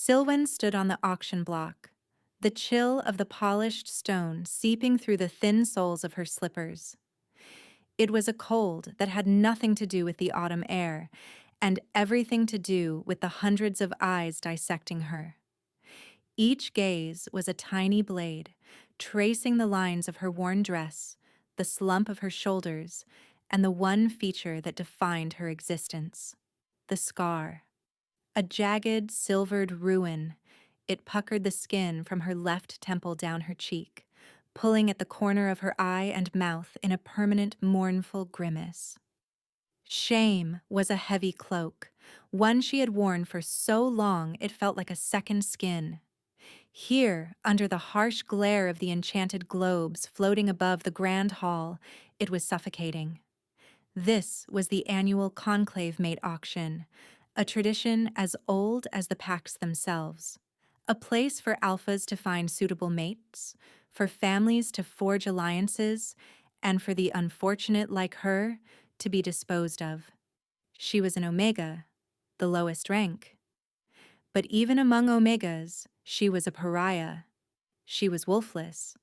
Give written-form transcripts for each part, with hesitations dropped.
Silwen stood on the auction block, the chill of the polished stone seeping through the thin soles of her slippers. It was a cold that had nothing to do with the autumn air, and everything to do with the hundreds of eyes dissecting her. Each gaze was a tiny blade, tracing the lines of her worn dress, the slump of her shoulders, and the one feature that defined her existence: the scar. A jagged, silvered ruin, it puckered the skin from her left temple down her cheek, pulling at the corner of her eye and mouth in a permanent, mournful grimace. Shame was a heavy cloak, one she had worn for so long it felt like a second skin. Here, under the harsh glare of the enchanted globes floating above the grand hall, it was suffocating. This was the annual conclave mate auction, a tradition as old as the packs themselves. A place for alphas to find suitable mates, for families to forge alliances, and for the unfortunate like her to be disposed of. She was an Omega, the lowest rank. But even among Omegas, she was a pariah. She was wolfless.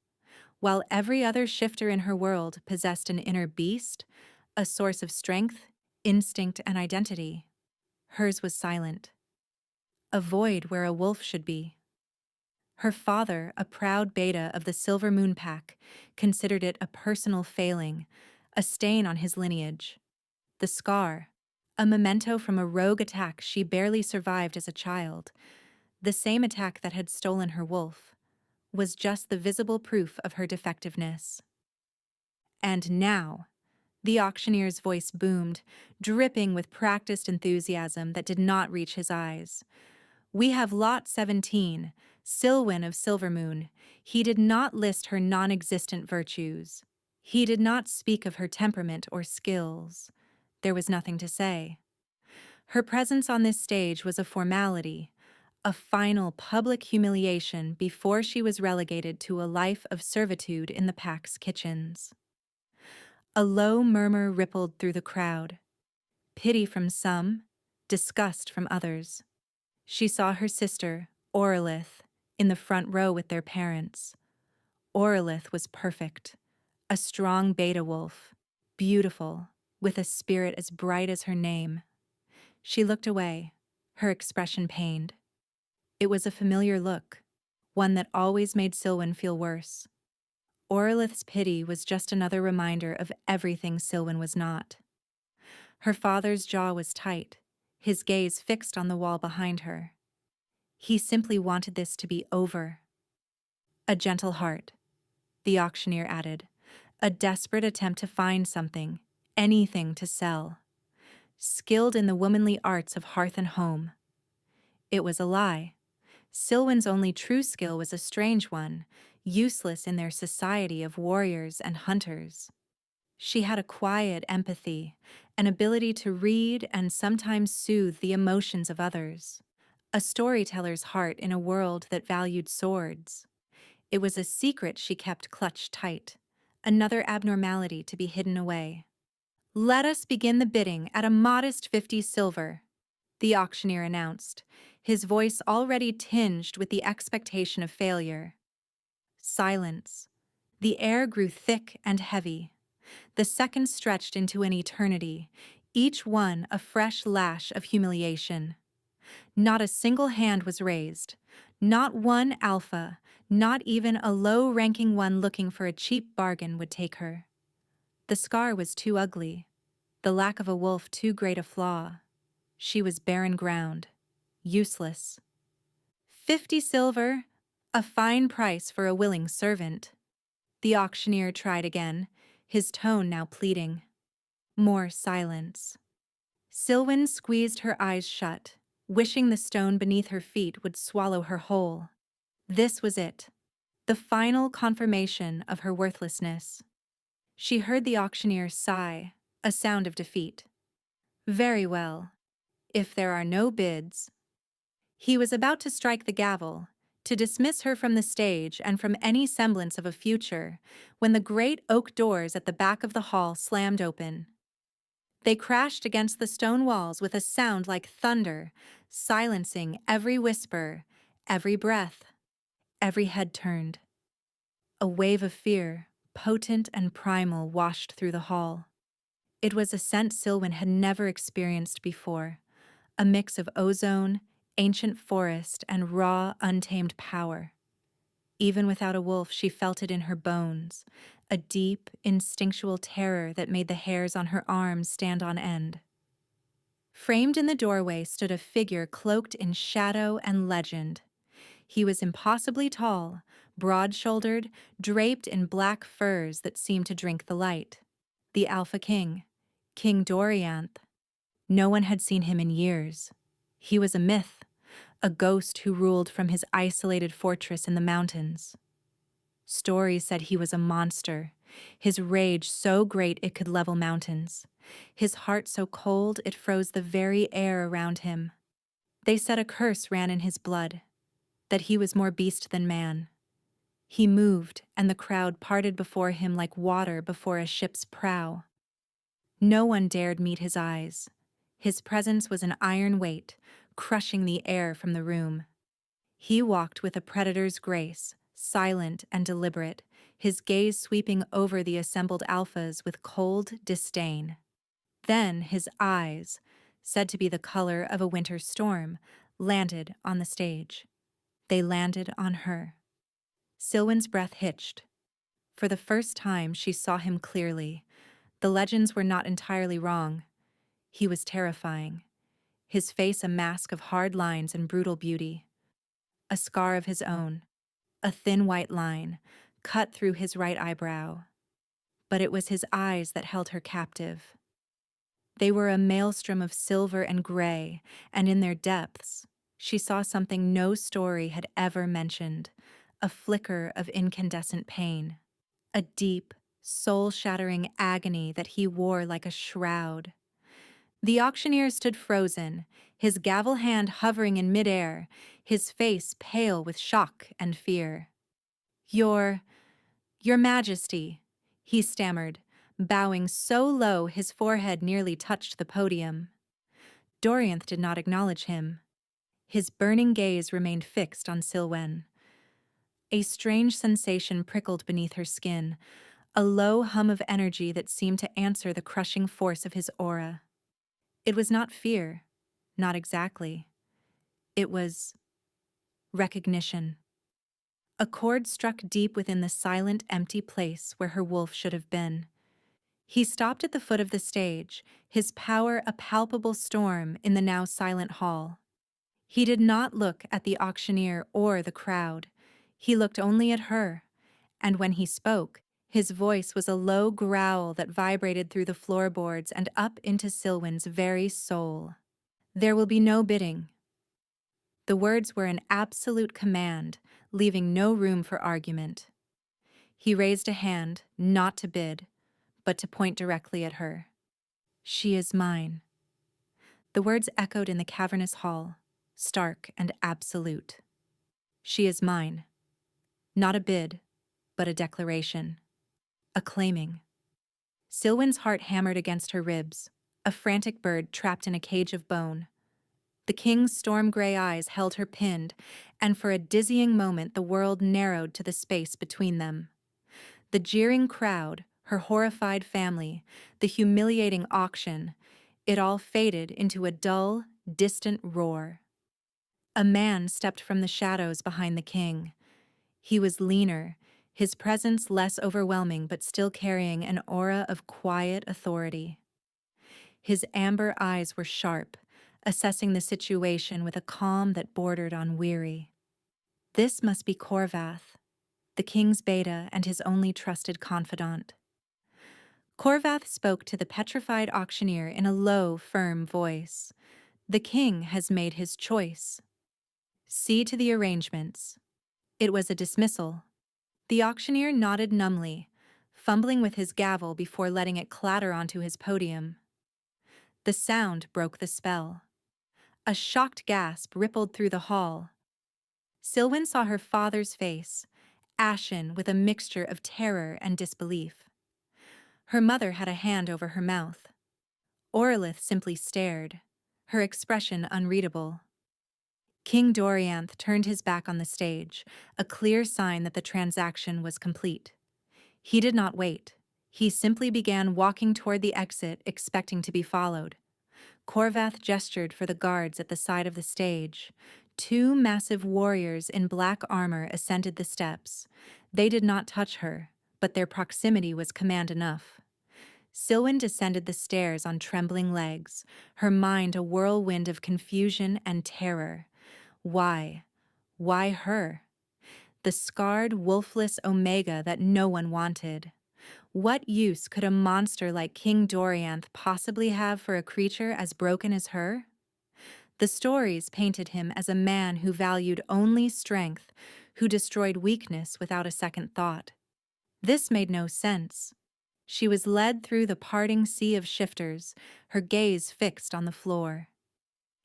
While every other shifter in her world possessed an inner beast, a source of strength, instinct, and identity, hers was silent. A void where a wolf should be. Her father, a proud beta of the Silver Moon Pack, considered it a personal failing, a stain on his lineage. The scar, a memento from a rogue attack she barely survived as a child, the same attack that had stolen her wolf, was just the visible proof of her defectiveness. And now, the auctioneer's voice boomed, dripping with practiced enthusiasm that did not reach his eyes. "We have lot 17, Silwen of Silvermoon." He did not list her non-existent virtues. He did not speak of her temperament or skills. There was nothing to say. Her presence on this stage was a formality, a final public humiliation before she was relegated to a life of servitude in the pack's kitchens. A low murmur rippled through the crowd. Pity from some, disgust from others. She saw her sister, Orlith, in the front row with their parents. Orlith was perfect, a strong beta wolf, beautiful, with a spirit as bright as her name. She looked away, her expression pained. It was a familiar look, one that always made Silwen feel worse. Orlith's pity was just another reminder of everything Silwen was not. Her father's jaw was tight, his gaze fixed on the wall behind her. He simply wanted this to be over. A gentle heart, the auctioneer added, a desperate attempt to find something, anything to sell. Skilled in the womanly arts of hearth and home. It was a lie. Silwen's only true skill was a strange one, useless in their society of warriors and hunters. She had a quiet empathy, an ability to read and sometimes soothe the emotions of others. A storyteller's heart in a world that valued swords. It was a secret she kept clutched tight, another abnormality to be hidden away. "Let us begin the bidding at a modest 50 silver," the auctioneer announced, his voice already tinged with the expectation of failure. Silence. The air grew thick and heavy. The seconds stretched into an eternity, each one a fresh lash of humiliation. Not a single hand was raised. Not one alpha, not even a low-ranking one looking for a cheap bargain would take her. The scar was too ugly, the lack of a wolf too great a flaw. She was barren ground, useless. 50 silver, a fine price for a willing servant. The auctioneer tried again, his tone now pleading. More silence. Silwen squeezed her eyes shut, wishing the stone beneath her feet would swallow her whole. This was it, the final confirmation of her worthlessness. She heard the auctioneer sigh, a sound of defeat. Very well. If there are no bids. He was about to strike the gavel, to dismiss her from the stage and from any semblance of a future, when the great oak doors at the back of the hall slammed open. They crashed against the stone walls with a sound like thunder, silencing every whisper, every breath, every head turned. A wave of fear, potent and primal, washed through the hall. It was a scent Silwen had never experienced before, a mix of ozone, ancient forest, and raw, untamed power. Even without a wolf, she felt it in her bones, a deep, instinctual terror that made the hairs on her arms stand on end. Framed in the doorway stood a figure cloaked in shadow and legend. He was impossibly tall, broad-shouldered, draped in black furs that seemed to drink the light. The Alpha King, King Dorianth. No one had seen him in years. He was a myth, a ghost who ruled from his isolated fortress in the mountains. Stories said he was a monster, his rage so great it could level mountains, his heart so cold it froze the very air around him. They said a curse ran in his blood, that he was more beast than man. He moved, and the crowd parted before him like water before a ship's prow. No one dared meet his eyes. His presence was an iron weight, crushing the air from the room. He walked with a predator's grace, silent and deliberate, his gaze sweeping over the assembled alphas with cold disdain. Then his eyes, said to be the color of a winter storm, landed on the stage. They landed on her. Silwen's breath hitched. For the first time, she saw him clearly. The legends were not entirely wrong. He was terrifying. His face a mask of hard lines and brutal beauty. A scar of his own, a thin white line, cut through his right eyebrow. But it was his eyes that held her captive. They were a maelstrom of silver and gray, and in their depths, she saw something no story had ever mentioned, a flicker of incandescent pain, a deep, soul-shattering agony that he wore like a shroud. The auctioneer stood frozen, his gavel hand hovering in midair, his face pale with shock and fear. Your Majesty," he stammered, bowing so low his forehead nearly touched the podium. Dorianth did not acknowledge him. His burning gaze remained fixed on Silwen. A strange sensation prickled beneath her skin, a low hum of energy that seemed to answer the crushing force of his aura. It was not fear, not exactly. It was recognition. A chord struck deep within the silent, empty place where her wolf should have been. He stopped at the foot of the stage, his power a palpable storm in the now silent hall. He did not look at the auctioneer or the crowd. He looked only at her, and when he spoke, his voice was a low growl that vibrated through the floorboards and up into Silwen's very soul. "There will be no bidding." The words were an absolute command, leaving no room for argument. He raised a hand, not to bid, but to point directly at her. "She is mine." The words echoed in the cavernous hall, stark and absolute. "She is mine." Not a bid, but a declaration. A claiming. Silwen's heart hammered against her ribs, a frantic bird trapped in a cage of bone. The king's storm-gray eyes held her pinned, and for a dizzying moment the world narrowed to the space between them. The jeering crowd, her horrified family, the humiliating auction, it all faded into a dull, distant roar. A man stepped from the shadows behind the king. He was leaner, his presence less overwhelming but still carrying an aura of quiet authority. His amber eyes were sharp, assessing the situation with a calm that bordered on weary. This must be Corvath, the king's beta and his only trusted confidant. Corvath spoke to the petrified auctioneer in a low, firm voice. "The king has made his choice. See to the arrangements." It was a dismissal. The auctioneer nodded numbly, fumbling with his gavel before letting it clatter onto his podium. The sound broke the spell. A shocked gasp rippled through the hall. Silwen saw her father's face, ashen with a mixture of terror and disbelief. Her mother had a hand over her mouth. Orlith simply stared, her expression unreadable. King Dorianth turned his back on the stage, a clear sign that the transaction was complete. He did not wait. He simply began walking toward the exit, expecting to be followed. Corvath gestured for the guards at the side of the stage. Two massive warriors in black armor ascended the steps. They did not touch her, but their proximity was command enough. Silwen descended the stairs on trembling legs, her mind a whirlwind of confusion and terror. Why? Why her? The scarred, wolfless Omega that no one wanted. What use could a monster like King Dorianth possibly have for a creature as broken as her? The stories painted him as a man who valued only strength, who destroyed weakness without a second thought. This made no sense. She was led through the parting sea of shifters, her gaze fixed on the floor.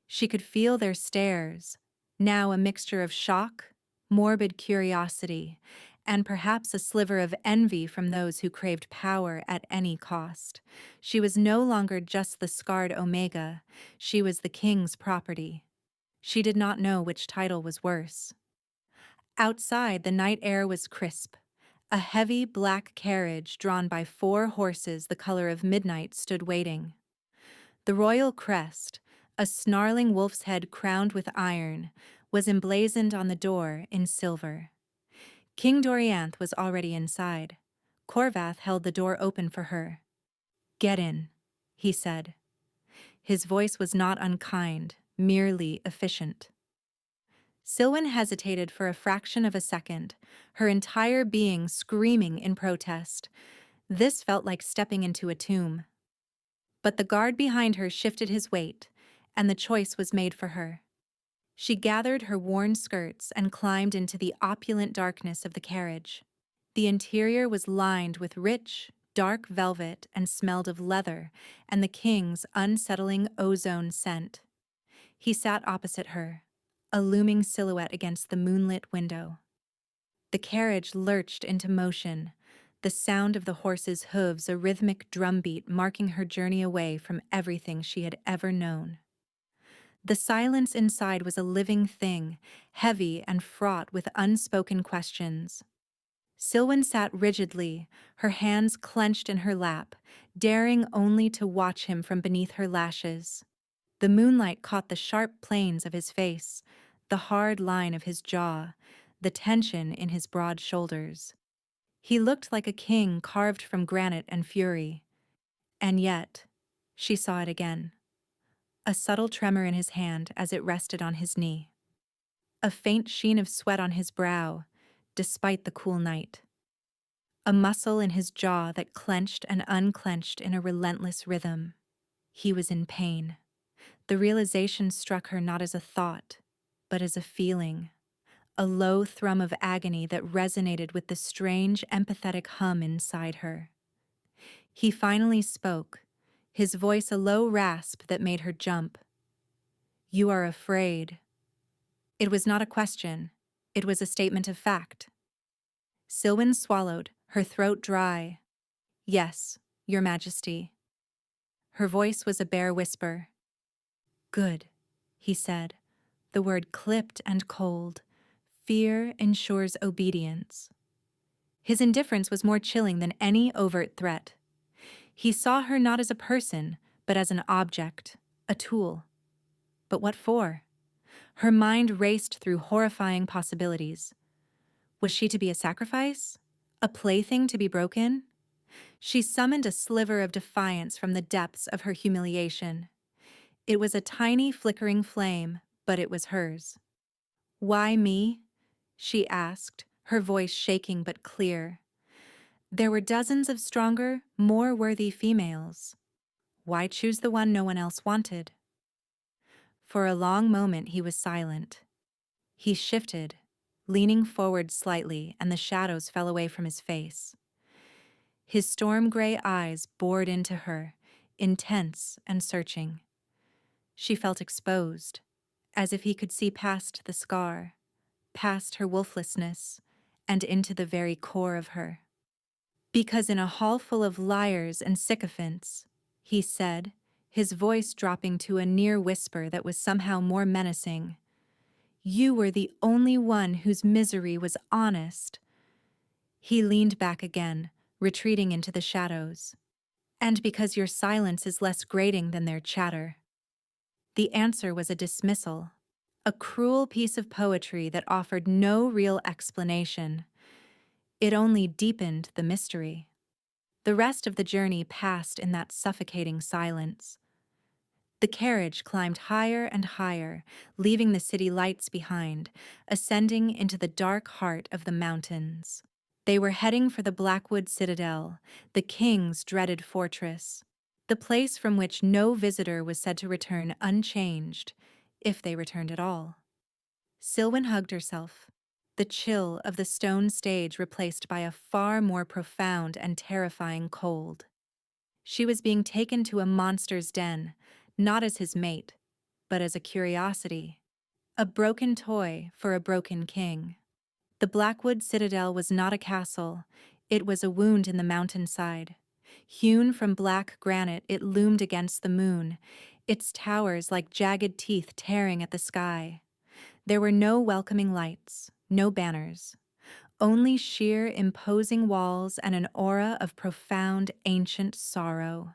She could feel their stares, now a mixture of shock, morbid curiosity, and perhaps a sliver of envy from those who craved power at any cost. She was no longer just the scarred Omega, she was the king's property. She did not know which title was worse. Outside, the night air was crisp. A heavy black carriage drawn by 4 horses the color of midnight stood waiting. The royal crest, a snarling wolf's head crowned with iron, was emblazoned on the door in silver. King Dorianth was already inside. Corvath held the door open for her. "Get in," he said. His voice was not unkind, merely efficient. Silwen hesitated for a fraction of a second, her entire being screaming in protest. This felt like stepping into a tomb. But the guard behind her shifted his weight, and the choice was made for her. She gathered her worn skirts and climbed into the opulent darkness of the carriage. The interior was lined with rich, dark velvet and smelled of leather and the king's unsettling ozone scent. He sat opposite her, a looming silhouette against the moonlit window. The carriage lurched into motion, the sound of the horse's hooves a rhythmic drumbeat marking her journey away from everything she had ever known. The silence inside was a living thing, heavy and fraught with unspoken questions. Silwen sat rigidly, her hands clenched in her lap, daring only to watch him from beneath her lashes. The moonlight caught the sharp planes of his face, the hard line of his jaw, the tension in his broad shoulders. He looked like a king carved from granite and fury. And yet, she saw it again. A subtle tremor in his hand as it rested on his knee. A faint sheen of sweat on his brow, despite the cool night. A muscle in his jaw that clenched and unclenched in a relentless rhythm. He was in pain. The realization struck her not as a thought, but as a feeling. A low thrum of agony that resonated with the strange, empathetic hum inside her. He finally spoke, his voice a low rasp that made her jump. "You are afraid." It was not a question. It was a statement of fact. Silwen swallowed, her throat dry. "Yes, Your Majesty." Her voice was a bare whisper. "Good," he said, the word clipped and cold. Fear ensures obedience. His indifference was more chilling than any overt threat. He saw her not as a person, but as an object, a tool. But what for? Her mind raced through horrifying possibilities. Was she to be a sacrifice? A plaything to be broken? She summoned a sliver of defiance from the depths of her humiliation. It was a tiny flickering flame, but it was hers. "Why me?" she asked, her voice shaking but clear. There were dozens of stronger, more worthy females. Why choose the one no one else wanted? For a long moment he was silent. He shifted, leaning forward slightly, and the shadows fell away from his face. His storm-gray eyes bored into her, intense and searching. She felt exposed, as if he could see past the scar, past her wolflessness, and into the very core of her. "Because in a hall full of liars and sycophants," he said, his voice dropping to a near whisper that was somehow more menacing, You were the only one whose misery was honest. He leaned back again, retreating into the shadows. And because your silence is less grating than their chatter. The answer was a dismissal, a cruel piece of poetry that offered no real explanation. It only deepened the mystery. The rest of the journey passed in that suffocating silence. The carriage climbed higher and higher, leaving the city lights behind, ascending into the dark heart of the mountains. They were heading for the Blackwood Citadel, the king's dreaded fortress, the place from which no visitor was said to return unchanged, if they returned at all. Silwen hugged herself, the chill of the stone stage replaced by a far more profound and terrifying cold. She was being taken to a monster's den, not as his mate, but as a curiosity, a broken toy for a broken king. The Blackwood Citadel was not a castle, it was a wound in the mountainside. Hewn from black granite, it loomed against the moon, its towers like jagged teeth tearing at the sky. There were no welcoming lights, no banners, only sheer, imposing walls and an aura of profound, ancient sorrow.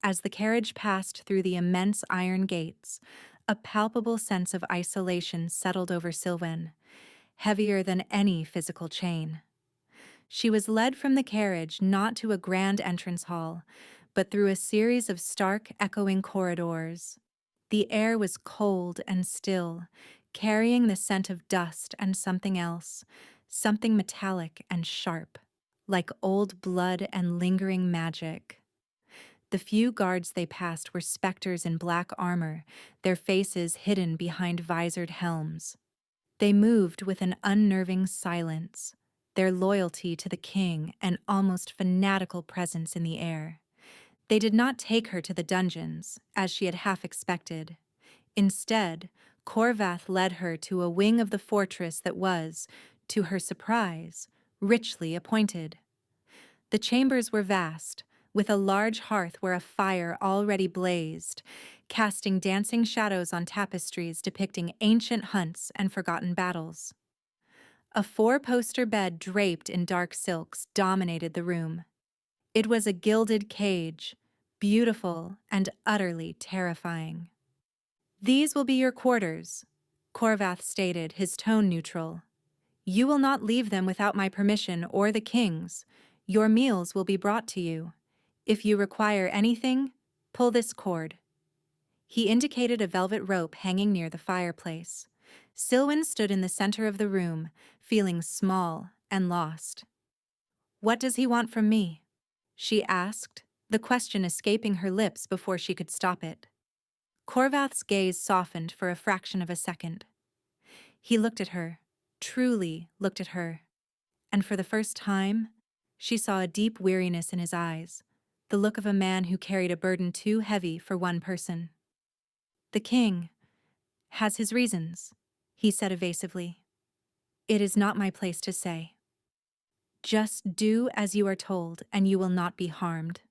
As the carriage passed through the immense iron gates, a palpable sense of isolation settled over Silwen, heavier than any physical chain. She was led from the carriage not to a grand entrance hall, but through a series of stark, echoing corridors. The air was cold and still, carrying the scent of dust and something else, something metallic and sharp, like old blood and lingering magic. The few guards they passed were specters in black armor, their faces hidden behind visored helms. They moved with an unnerving silence, their loyalty to the king an almost fanatical presence in the air. They did not take her to the dungeons, as she had half expected. Instead, Corvath led her to a wing of the fortress that was, to her surprise, richly appointed. The chambers were vast, with a large hearth where a fire already blazed, casting dancing shadows on tapestries depicting ancient hunts and forgotten battles. A four-poster bed draped in dark silks dominated the room. It was a gilded cage, beautiful and utterly terrifying. "These will be your quarters," Corvath stated, his tone neutral. "You will not leave them without my permission or the king's. Your meals will be brought to you. If you require anything, pull this cord." He indicated a velvet rope hanging near the fireplace. Silwen stood in the center of the room, feeling small and lost. "What does he want from me?" she asked, the question escaping her lips before she could stop it. Corvath's gaze softened for a fraction of a second. He looked at her, truly looked at her, and for the first time, she saw a deep weariness in his eyes, the look of a man who carried a burden too heavy for one person. "The king has his reasons," he said evasively. "It is not my place to say. Just do as you are told, and you will not be harmed."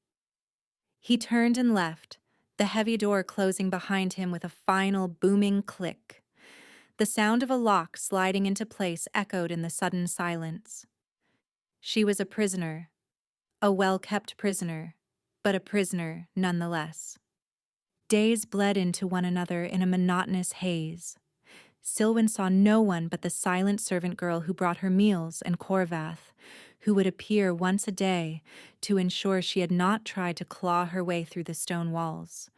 He turned and left, the heavy door closing behind him with a final booming click. The sound of a lock sliding into place echoed in the sudden silence. She was a prisoner, a well-kept prisoner, but a prisoner nonetheless. Days bled into one another in a monotonous haze. Silwen saw no one but the silent servant girl who brought her meals and Corvath, who would appear once a day to ensure she had not tried to claw her way through the stone walls.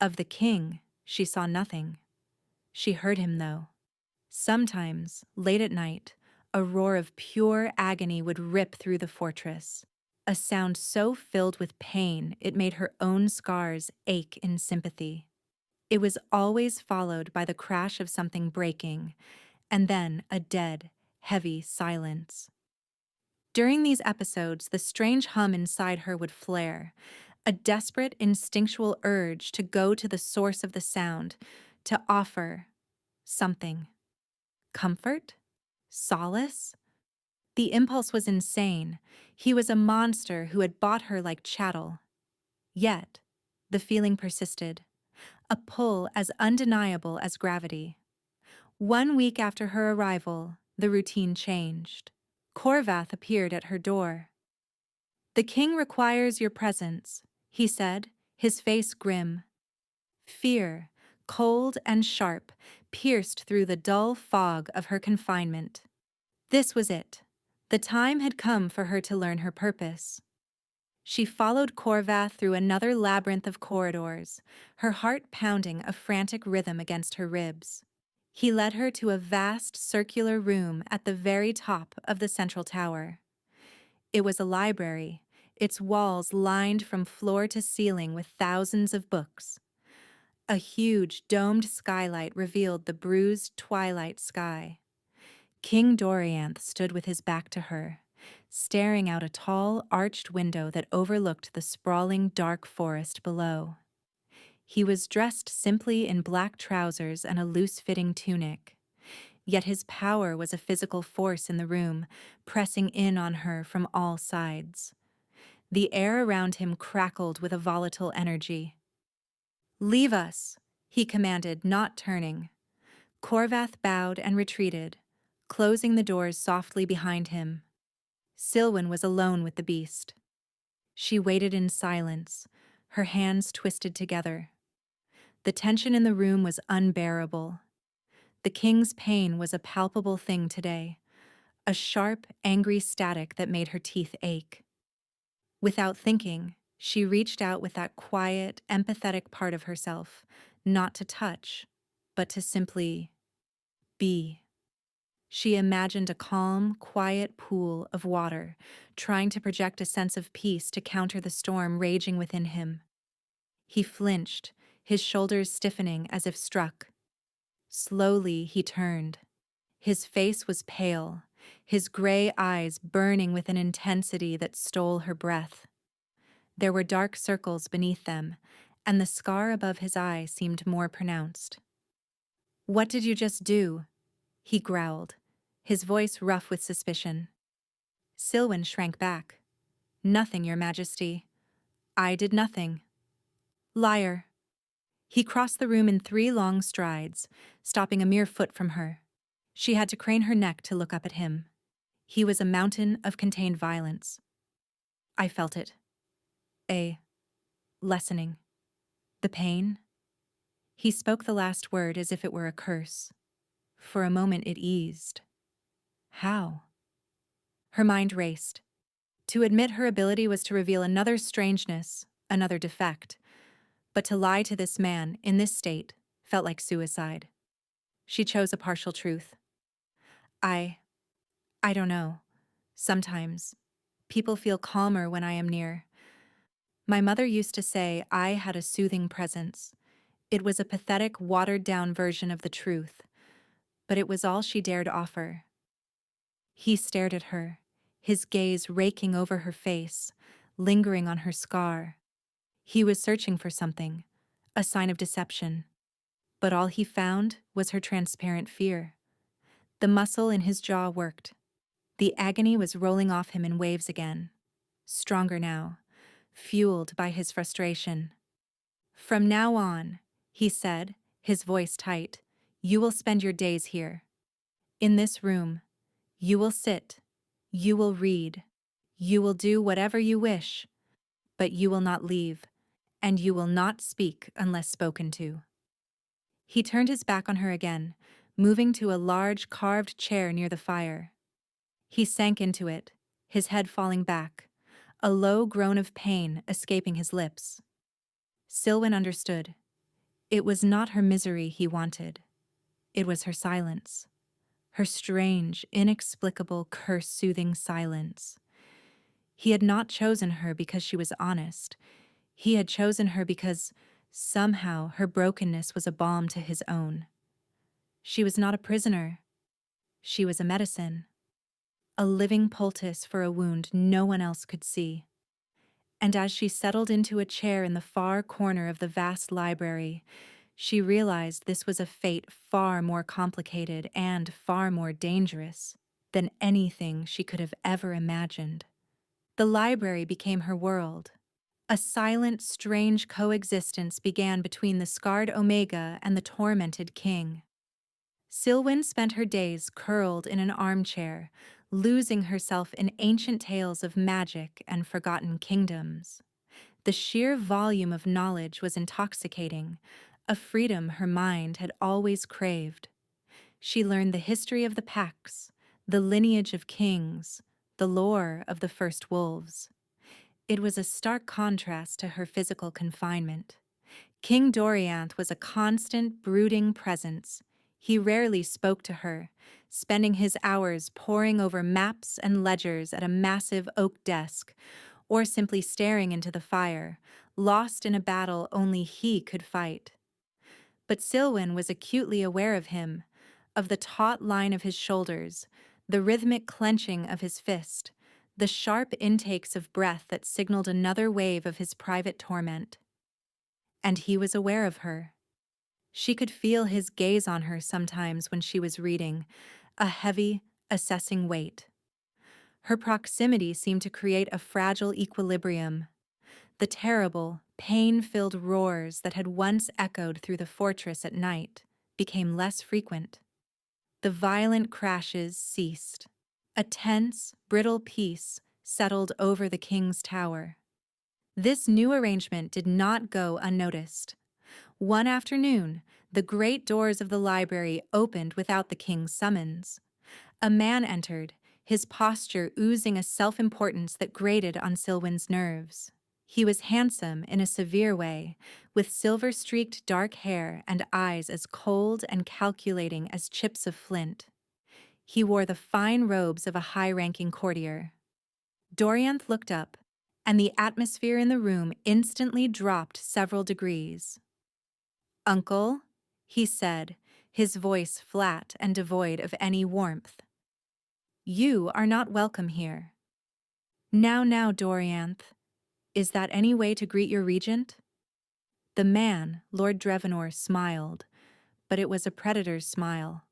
Of the king, she saw nothing. She heard him, though. Sometimes, late at night, a roar of pure agony would rip through the fortress, a sound so filled with pain it made her own scars ache in sympathy. It was always followed by the crash of something breaking, and then a dead, heavy silence. During these episodes, the strange hum inside her would flare, a desperate, instinctual urge to go to the source of the sound, to offer something. Comfort? Solace? The impulse was insane. He was a monster who had bought her like chattel. Yet, the feeling persisted, a pull as undeniable as gravity. 1 week after her arrival, the routine changed. Corvath appeared at her door. "The king requires your presence," he said, his face grim. Fear, cold and sharp, pierced through the dull fog of her confinement. This was it. The time had come for her to learn her purpose. She followed Corvath through another labyrinth of corridors, her heart pounding a frantic rhythm against her ribs. He led her to a vast circular room at the very top of the central tower. It was a library, its walls lined from floor to ceiling with thousands of books. A huge domed skylight revealed the bruised twilight sky. King Dorianth stood with his back to her, staring out a tall, arched window that overlooked the sprawling dark forest below. He was dressed simply in black trousers and a loose-fitting tunic. Yet his power was a physical force in the room, pressing in on her from all sides. The air around him crackled with a volatile energy. "Leave us," he commanded, not turning. Corvath bowed and retreated, closing the doors softly behind him. Silwen was alone with the beast. She waited in silence, her hands twisted together. The tension in the room was unbearable. The king's pain was a palpable thing today, a sharp, angry static that made her teeth ache. Without thinking, she reached out with that quiet, empathetic part of herself, not to touch, but to simply be. She imagined a calm, quiet pool of water, trying to project a sense of peace to counter the storm raging within him. He flinched, his shoulders stiffening as if struck. Slowly he turned. His face was pale, his gray eyes burning with an intensity that stole her breath. There were dark circles beneath them, and the scar above his eye seemed more pronounced. "What did you just do?" he growled, his voice rough with suspicion. Silwen shrank back. "Nothing, Your Majesty. I did nothing." "Liar." He crossed the room in 3 long strides, stopping a mere foot from her. She had to crane her neck to look up at him. He was a mountain of contained violence. "I felt it. A lessening. The pain." He spoke the last word as if it were a curse. For a moment it eased. How? Her mind raced. To admit her ability was to reveal another strangeness, another defect. But to lie to this man, in this state, felt like suicide. She chose a partial truth. I don't know. Sometimes. People feel calmer when I am near. My mother used to say I had a soothing presence. It was a pathetic, watered-down version of the truth, but it was all she dared offer. He stared at her, his gaze raking over her face, lingering on her scar. He was searching for something, a sign of deception. But all he found was her transparent fear. The muscle in his jaw worked. The agony was rolling off him in waves again. Stronger now, fueled by his frustration. "From now on," he said, his voice tight, "you will spend your days here. In this room. You will sit. You will read. You will do whatever you wish. But you will not leave, and you will not speak unless spoken to." He turned his back on her again, moving to a large carved chair near the fire. He sank into it, his head falling back, a low groan of pain escaping his lips. Silwen understood. It was not her misery he wanted. It was her silence. Her strange, inexplicable, curse-soothing silence. He had not chosen her because she was honest. He had chosen her because, somehow, her brokenness was a balm to his own. She was not a prisoner. She was a medicine. A living poultice for a wound no one else could see. And as she settled into a chair in the far corner of the vast library, she realized this was a fate far more complicated and far more dangerous than anything she could have ever imagined. The library became her world. A silent, strange coexistence began between the scarred Omega and the tormented king. Silwen spent her days curled in an armchair, losing herself in ancient tales of magic and forgotten kingdoms. The sheer volume of knowledge was intoxicating, a freedom her mind had always craved. She learned the history of the Pax, the lineage of kings, the lore of the first wolves. It was a stark contrast to her physical confinement. King Dorianth was a constant, brooding presence. He rarely spoke to her, spending his hours poring over maps and ledgers at a massive oak desk, or simply staring into the fire, lost in a battle only he could fight. But Silwen was acutely aware of him, of the taut line of his shoulders, the rhythmic clenching of his fist, the sharp intakes of breath that signaled another wave of his private torment. And he was aware of her. She could feel his gaze on her sometimes when she was reading, a heavy, assessing weight. Her proximity seemed to create a fragile equilibrium. The terrible, pain-filled roars that had once echoed through the fortress at night became less frequent. The violent crashes ceased. A tense, brittle peace settled over the king's tower. This new arrangement did not go unnoticed. One afternoon, the great doors of the library opened without the king's summons. A man entered, his posture oozing a self-importance that grated on Silwen's nerves. He was handsome in a severe way, with silver-streaked dark hair and eyes as cold and calculating as chips of flint. He wore the fine robes of a high-ranking courtier. Dorianth looked up, and the atmosphere in the room instantly dropped several degrees. "Uncle," he said, his voice flat and devoid of any warmth. "You are not welcome here." Now, Dorianth. Is that any way to greet your regent?" The man, Lord Drevanor, smiled, but it was a predator's smile,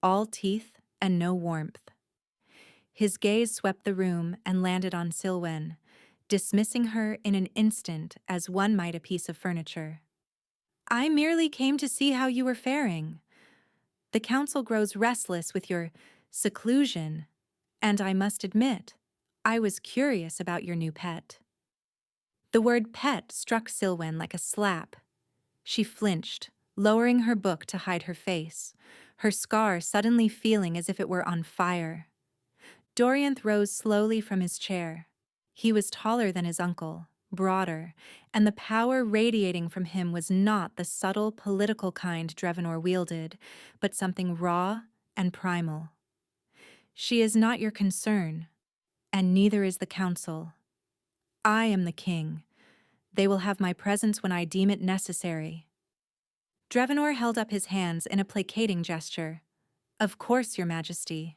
all teeth and no warmth. His gaze swept the room and landed on Silwen, dismissing her in an instant as one might a piece of furniture. "I merely came to see how you were faring. The council grows restless with your seclusion, and I must admit, I was curious about your new pet." The word pet struck Silwen like a slap. She flinched, lowering her book to hide her face, her scar suddenly feeling as if it were on fire. Dorianth rose slowly from his chair. He was taller than his uncle, broader, and the power radiating from him was not the subtle political kind Drevanor wielded, but something raw and primal. "She is not your concern, and neither is the council. I am the king. They will have my presence when I deem it necessary." Drevanor held up his hands in a placating gesture. "Of course, Your Majesty."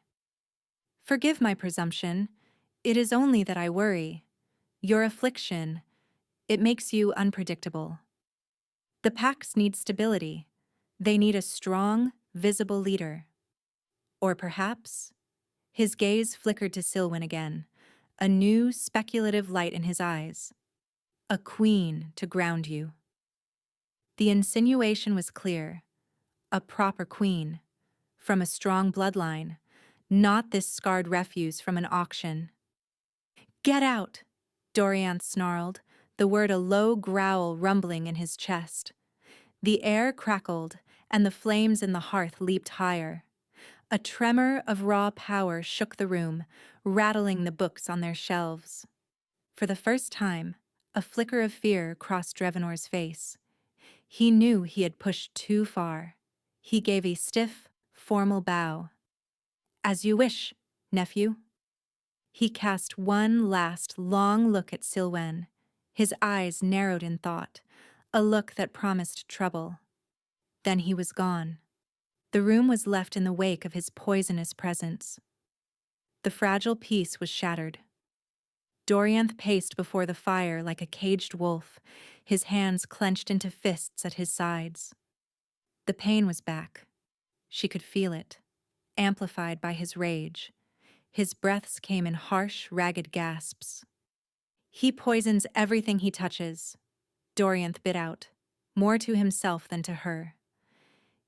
"Forgive my presumption. It is only that I worry. Your affliction, it makes you unpredictable. The Pax need stability. They need a strong, visible leader. Or perhaps—" His gaze flickered to Silwen again, a new, speculative light in his eyes. "A queen to ground you." The insinuation was clear. A proper queen, from a strong bloodline, not this scarred refuse from an auction. "Get out!" Dorianth snarled, the word a low growl rumbling in his chest. The air crackled, and the flames in the hearth leaped higher. A tremor of raw power shook the room, rattling the books on their shelves. For the first time, a flicker of fear crossed Drevanor's face. He knew he had pushed too far. He gave a stiff, formal bow. "As you wish, nephew." He cast one last long look at Silwen, his eyes narrowed in thought, a look that promised trouble. Then he was gone. The room was left in the wake of his poisonous presence. The fragile peace was shattered. Dorianth paced before the fire like a caged wolf, his hands clenched into fists at his sides. The pain was back. She could feel it, amplified by his rage. His breaths came in harsh, ragged gasps. "He poisons everything he touches," Dorianth bit out, more to himself than to her.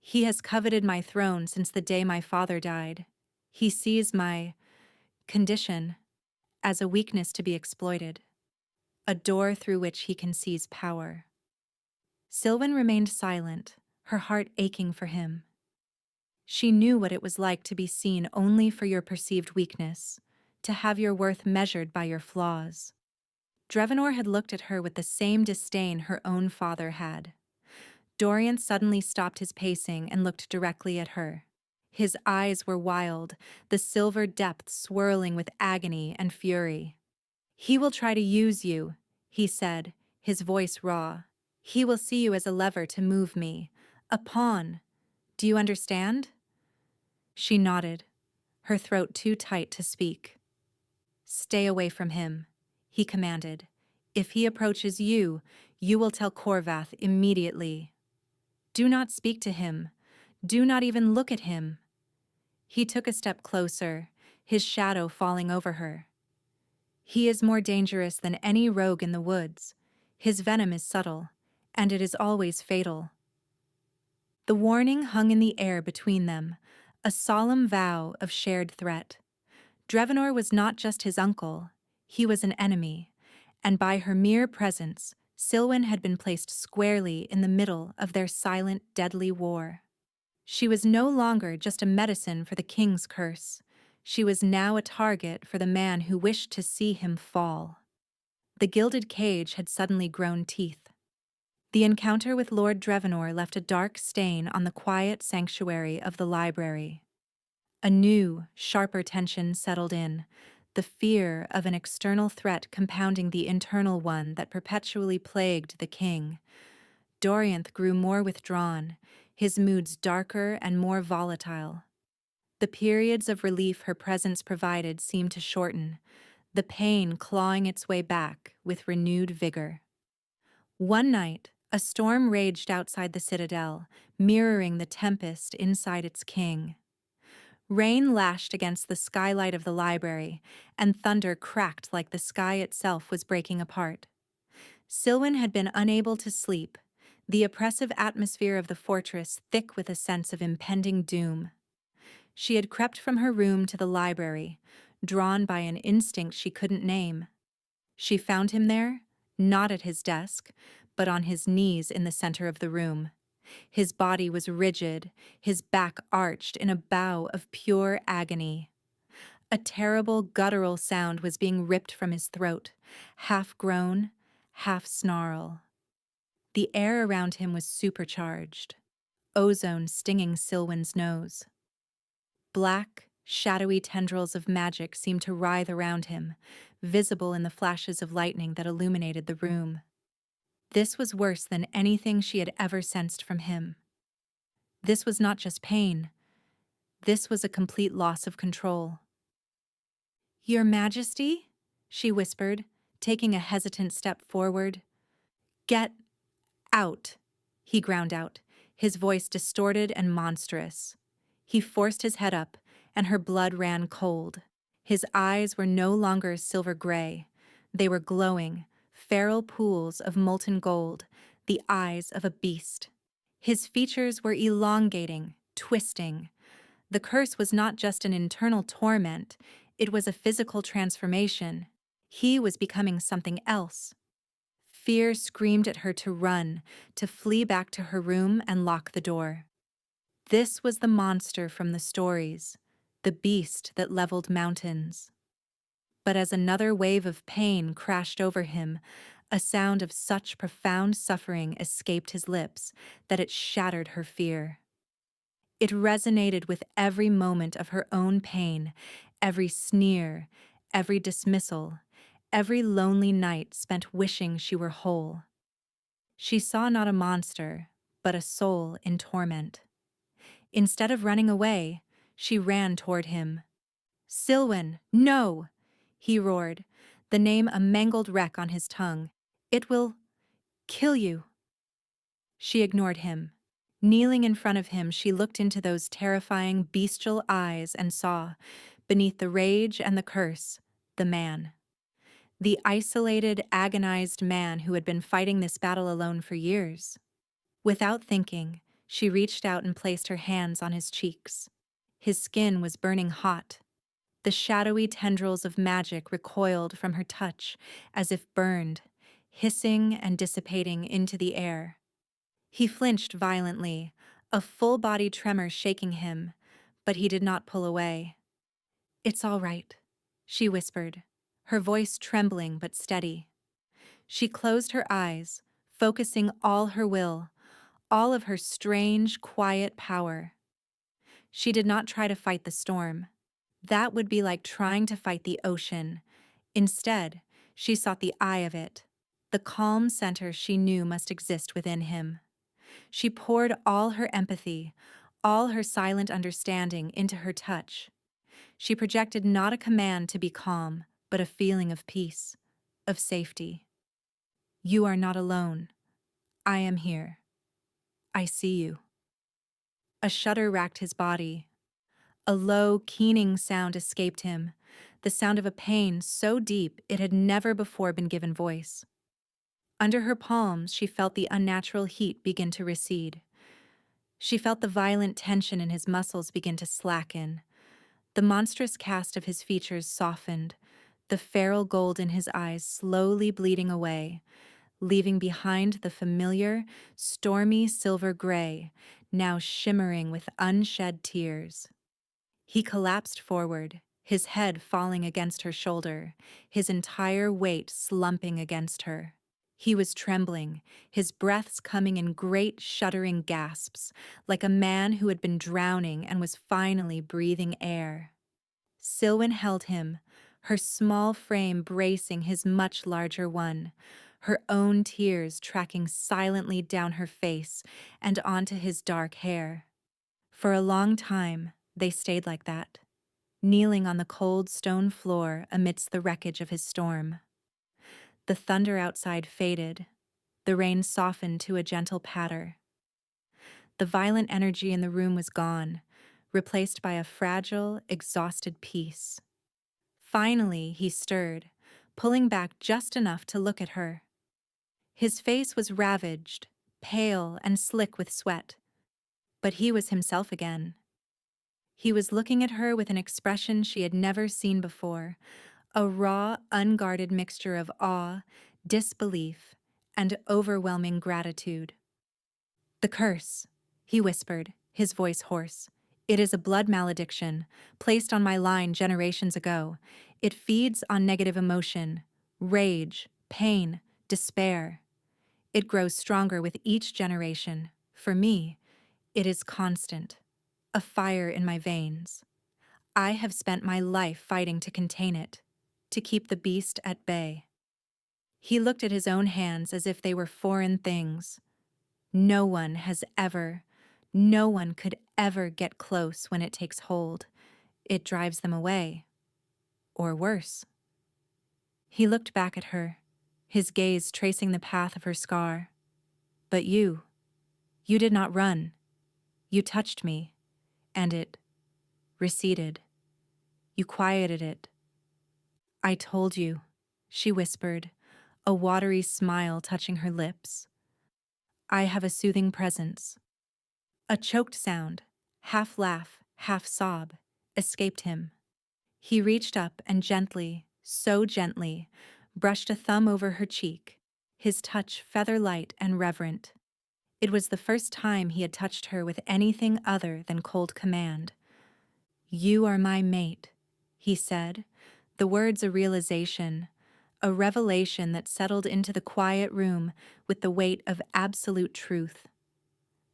He has coveted my throne since the day my father died. He sees my condition as a weakness to be exploited, a door through which he can seize power. Sylvan remained silent, her heart aching for him. She knew what it was like to be seen only for your perceived weakness, to have your worth measured by your flaws. Drevanor had looked at her with the same disdain her own father had. Dorian suddenly stopped his pacing and looked directly at her. His eyes were wild, the silver depths swirling with agony and fury. "He will try to use you," he said, his voice raw. "He will see you as a lever to move me, a pawn. Do you understand?" She nodded, her throat too tight to speak. "Stay away from him," he commanded. "If he approaches you, you will tell Corvath immediately. Do not speak to him. Do not even look at him." He took a step closer, his shadow falling over her. "He is more dangerous than any rogue in the woods. His venom is subtle, and it is always fatal." The warning hung in the air between them, a solemn vow of shared threat. Drevanor was not just his uncle, he was an enemy, and by her mere presence, Silwen had been placed squarely in the middle of their silent, deadly war. She was no longer just a medicine for the king's curse. She was now a target for the man who wished to see him fall. The gilded cage had suddenly grown teeth. The encounter with Lord Drevanor left a dark stain on the quiet sanctuary of the library. A new, sharper tension settled in, the fear of an external threat compounding the internal one that perpetually plagued the king. Dorianth grew more withdrawn, his moods darker and more volatile. The periods of relief her presence provided seemed to shorten, the pain clawing its way back with renewed vigor. One night, a storm raged outside the citadel, mirroring the tempest inside its king. Rain lashed against the skylight of the library, and thunder cracked like the sky itself was breaking apart. Silwen had been unable to sleep, the oppressive atmosphere of the fortress thick with a sense of impending doom. She had crept from her room to the library, drawn by an instinct she couldn't name. She found him there, not at his desk, but on his knees in the center of the room. His body was rigid, his back arched in a bow of pure agony. A terrible guttural sound was being ripped from his throat, half groan, half snarl. The air around him was supercharged, ozone stinging Silwen's nose. Black, shadowy tendrils of magic seemed to writhe around him, visible in the flashes of lightning that illuminated the room. This was worse than anything she had ever sensed from him. This was not just pain. This was a complete loss of control. "Your Majesty?" she whispered, taking a hesitant step forward. "Get out," he ground out, his voice distorted and monstrous. He forced his head up, and her blood ran cold. His eyes were no longer silver gray. They were glowing, feral pools of molten gold, the eyes of a beast. His features were elongating, twisting. The curse was not just an internal torment, it was a physical transformation. He was becoming something else. Fear screamed at her to run, to flee back to her room and lock the door. This was the monster from the stories, the beast that leveled mountains. But as another wave of pain crashed over him, a sound of such profound suffering escaped his lips that it shattered her fear. It resonated with every moment of her own pain, every sneer, every dismissal, every lonely night spent wishing she were whole. She saw not a monster, but a soul in torment. Instead of running away, she ran toward him. "Silwen, no!" he roared, the name a mangled wreck on his tongue. "It will kill you." She ignored him. Kneeling in front of him, she looked into those terrifying, bestial eyes and saw, beneath the rage and the curse, the man. The isolated, agonized man who had been fighting this battle alone for years. Without thinking, She reached out and placed her hands on his cheeks. His skin was burning hot. The shadowy tendrils of magic recoiled from her touch as if burned, hissing and dissipating into the air. He flinched violently, a full-body tremor shaking him, but he did not pull away. "It's all right," she whispered, her voice trembling but steady. She closed her eyes, focusing all her will, all of her strange, quiet power. She did not try to fight the storm. That would be like trying to fight the ocean. Instead, she sought the eye of it, the calm center she knew must exist within him. She poured all her empathy, all her silent understanding into her touch. She projected not a command to be calm, but a feeling of peace, of safety. "You are not alone. I am here. I see you." A shudder racked his body. A low, keening sound escaped him, the sound of a pain so deep it had never before been given voice. Under her palms, she felt the unnatural heat begin to recede. She felt the violent tension in his muscles begin to slacken. The monstrous cast of his features softened, the feral gold in his eyes slowly bleeding away, leaving behind the familiar, stormy silver gray, now shimmering with unshed tears. He collapsed forward, his head falling against her shoulder, his entire weight slumping against her. He was trembling, his breaths coming in great shuddering gasps, like a man who had been drowning and was finally breathing air. Silwen held him, her small frame bracing his much larger one, her own tears tracking silently down her face and onto his dark hair. For a long time, they stayed like that, kneeling on the cold stone floor amidst the wreckage of his storm. The thunder outside faded, the rain softened to a gentle patter. The violent energy in the room was gone, replaced by a fragile, exhausted peace. Finally, he stirred, pulling back just enough to look at her. His face was ravaged, pale and slick with sweat, but he was himself again. He was looking at her with an expression she had never seen before, a raw, unguarded mixture of awe, disbelief, and overwhelming gratitude. "The curse," he whispered, his voice hoarse. "It is a blood malediction, placed on my line generations ago. It feeds on negative emotion, rage, pain, despair. It grows stronger with each generation. For me, it is constant, a fire in my veins. I have spent my life fighting to contain it, to keep the beast at bay." He looked at his own hands as if they were foreign things. No one could ever get close when it takes hold. It drives them away. Or worse. He looked back at her, his gaze tracing the path of her scar. "But you did not run. You touched me, and it receded. You quieted it." "I told you," she whispered, a watery smile touching her lips. "I have a soothing presence." A choked sound, half laugh, half sob, escaped him. He reached up and gently, so gently, brushed a thumb over her cheek, his touch feather-light and reverent. It was the first time he had touched her with anything other than cold command. "You are my mate," he said, the words a realization, a revelation that settled into the quiet room with the weight of absolute truth.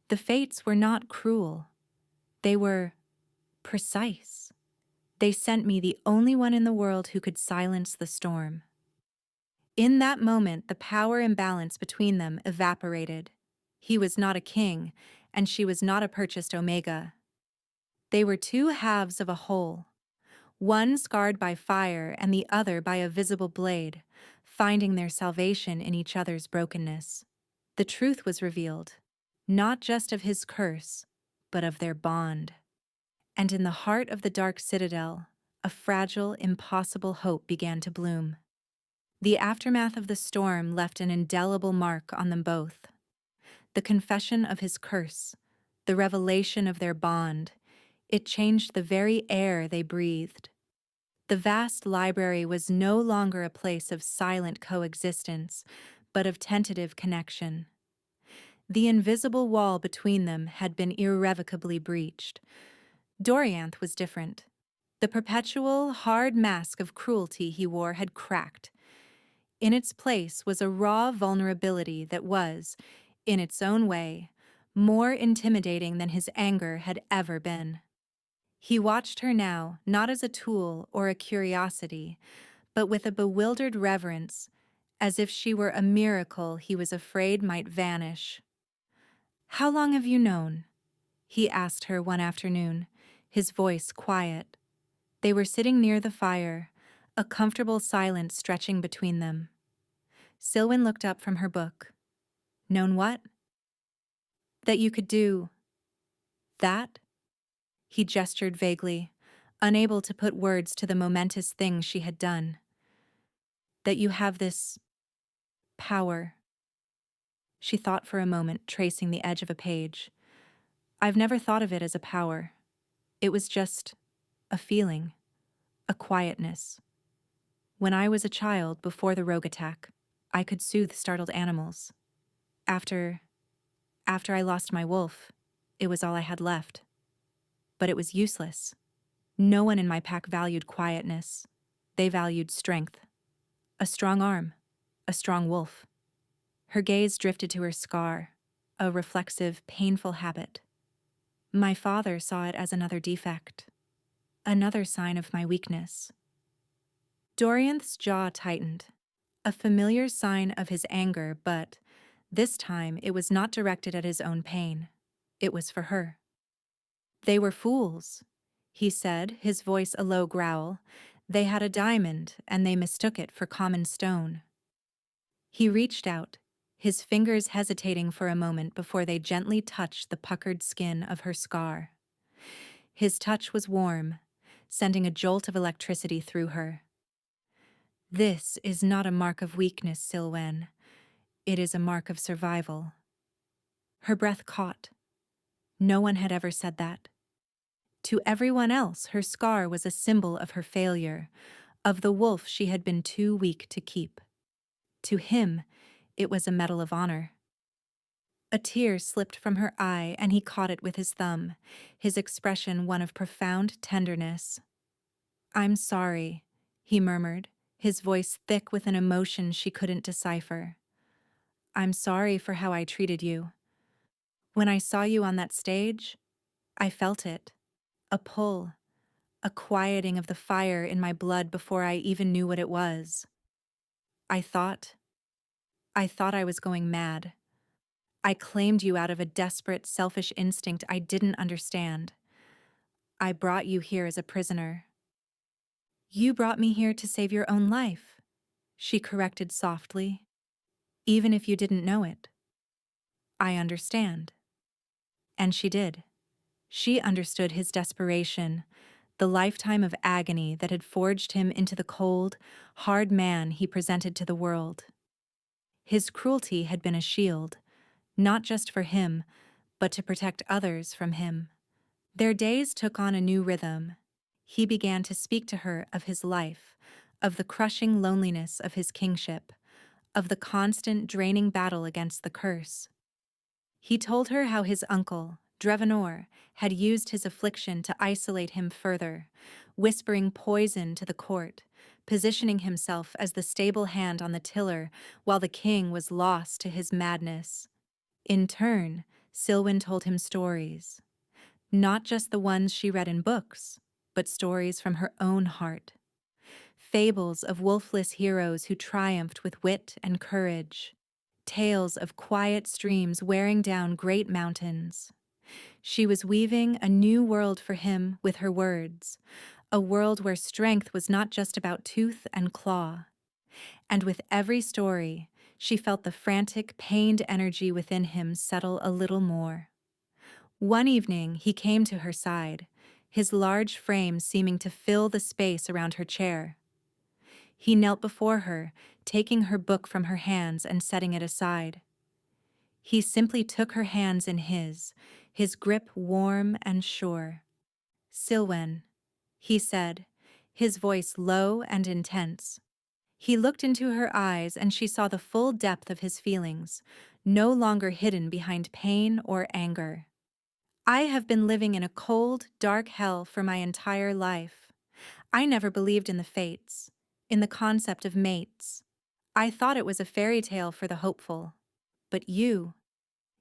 The fates were not cruel. They were precise. They sent me the only one in the world who could silence the storm. In that moment, the power imbalance between them evaporated. He was not a king, and she was not a purchased omega. They were two halves of a whole, one scarred by fire and the other by a visible blade, finding their salvation in each other's brokenness. The truth was revealed, not just of his curse, but of their bond. And in the heart of the dark citadel, a fragile, impossible hope began to bloom. The aftermath of the storm left an indelible mark on them both. The confession of his curse, the revelation of their bond. It changed the very air they breathed. The vast library was no longer a place of silent coexistence, but of tentative connection. The invisible wall between them had been irrevocably breached. Dorianth was different. The perpetual, hard mask of cruelty he wore had cracked. In its place was a raw vulnerability that was, in its own way, more intimidating than his anger had ever been. He watched her now, not as a tool or a curiosity, but with a bewildered reverence, as if she were a miracle he was afraid might vanish. "How long have you known?" he asked her one afternoon, his voice quiet. They were sitting near the fire, a comfortable silence stretching between them. Silwen looked up from her book. "Known what?" "That you could do that?" He gestured vaguely, unable to put words to the momentous thing she had done. "That you have this power." She thought for a moment, tracing the edge of a page. "I've never thought of it as a power. It was just a feeling, a quietness. When I was a child, before the rogue attack, I could soothe startled animals. After I lost my wolf, it was all I had left. But it was useless. No one in my pack valued quietness. They valued strength. A strong arm, a strong wolf." Her gaze drifted to her scar, a reflexive, painful habit. "My father saw it as another defect, another sign of my weakness." Dorianth's jaw tightened, a familiar sign of his anger, but this time it was not directed at his own pain. It was for her. "They were fools," he said, his voice a low growl. "They had a diamond, and they mistook it for common stone." He reached out, his fingers hesitating for a moment before they gently touched the puckered skin of her scar. His touch was warm, sending a jolt of electricity through her. "This is not a mark of weakness, Silwen. It is a mark of survival." Her breath caught. No one had ever said that. To everyone else, her scar was a symbol of her failure, of the wolf she had been too weak to keep. To him, it was a medal of honor. A tear slipped from her eye, and he caught it with his thumb, his expression one of profound tenderness. "I'm sorry," he murmured, his voice thick with an emotion she couldn't decipher. "I'm sorry for how I treated you. When I saw you on that stage, I felt it. A pull, a quieting of the fire in my blood before I even knew what it was. I thought I was going mad. I claimed you out of a desperate, selfish instinct I didn't understand. I brought you here as a prisoner." "You brought me here to save your own life," she corrected softly. "Even if you didn't know it." "I understand." And she did. She understood his desperation, the lifetime of agony that had forged him into the cold, hard man he presented to the world. His cruelty had been a shield, not just for him, but to protect others from him. Their days took on a new rhythm. He began to speak to her of his life, of the crushing loneliness of his kingship, of the constant draining battle against the curse. He told her how his uncle, Drevanor, had used his affliction to isolate him further, whispering poison to the court, positioning himself as the stable hand on the tiller while the king was lost to his madness. In turn, Silwen told him stories. Not just the ones she read in books, but stories from her own heart. Fables of wolfless heroes who triumphed with wit and courage. Tales of quiet streams wearing down great mountains. She was weaving a new world for him with her words, a world where strength was not just about tooth and claw. And with every story, she felt the frantic, pained energy within him settle a little more. One evening, he came to her side, his large frame seeming to fill the space around her chair. He knelt before her, taking her book from her hands and setting it aside. He simply took her hands in his grip warm and sure. "Silwen," he said, his voice low and intense. He looked into her eyes and she saw the full depth of his feelings, no longer hidden behind pain or anger. "I have been living in a cold, dark hell for my entire life. I never believed in the fates, in the concept of mates. I thought it was a fairy tale for the hopeful. But you—"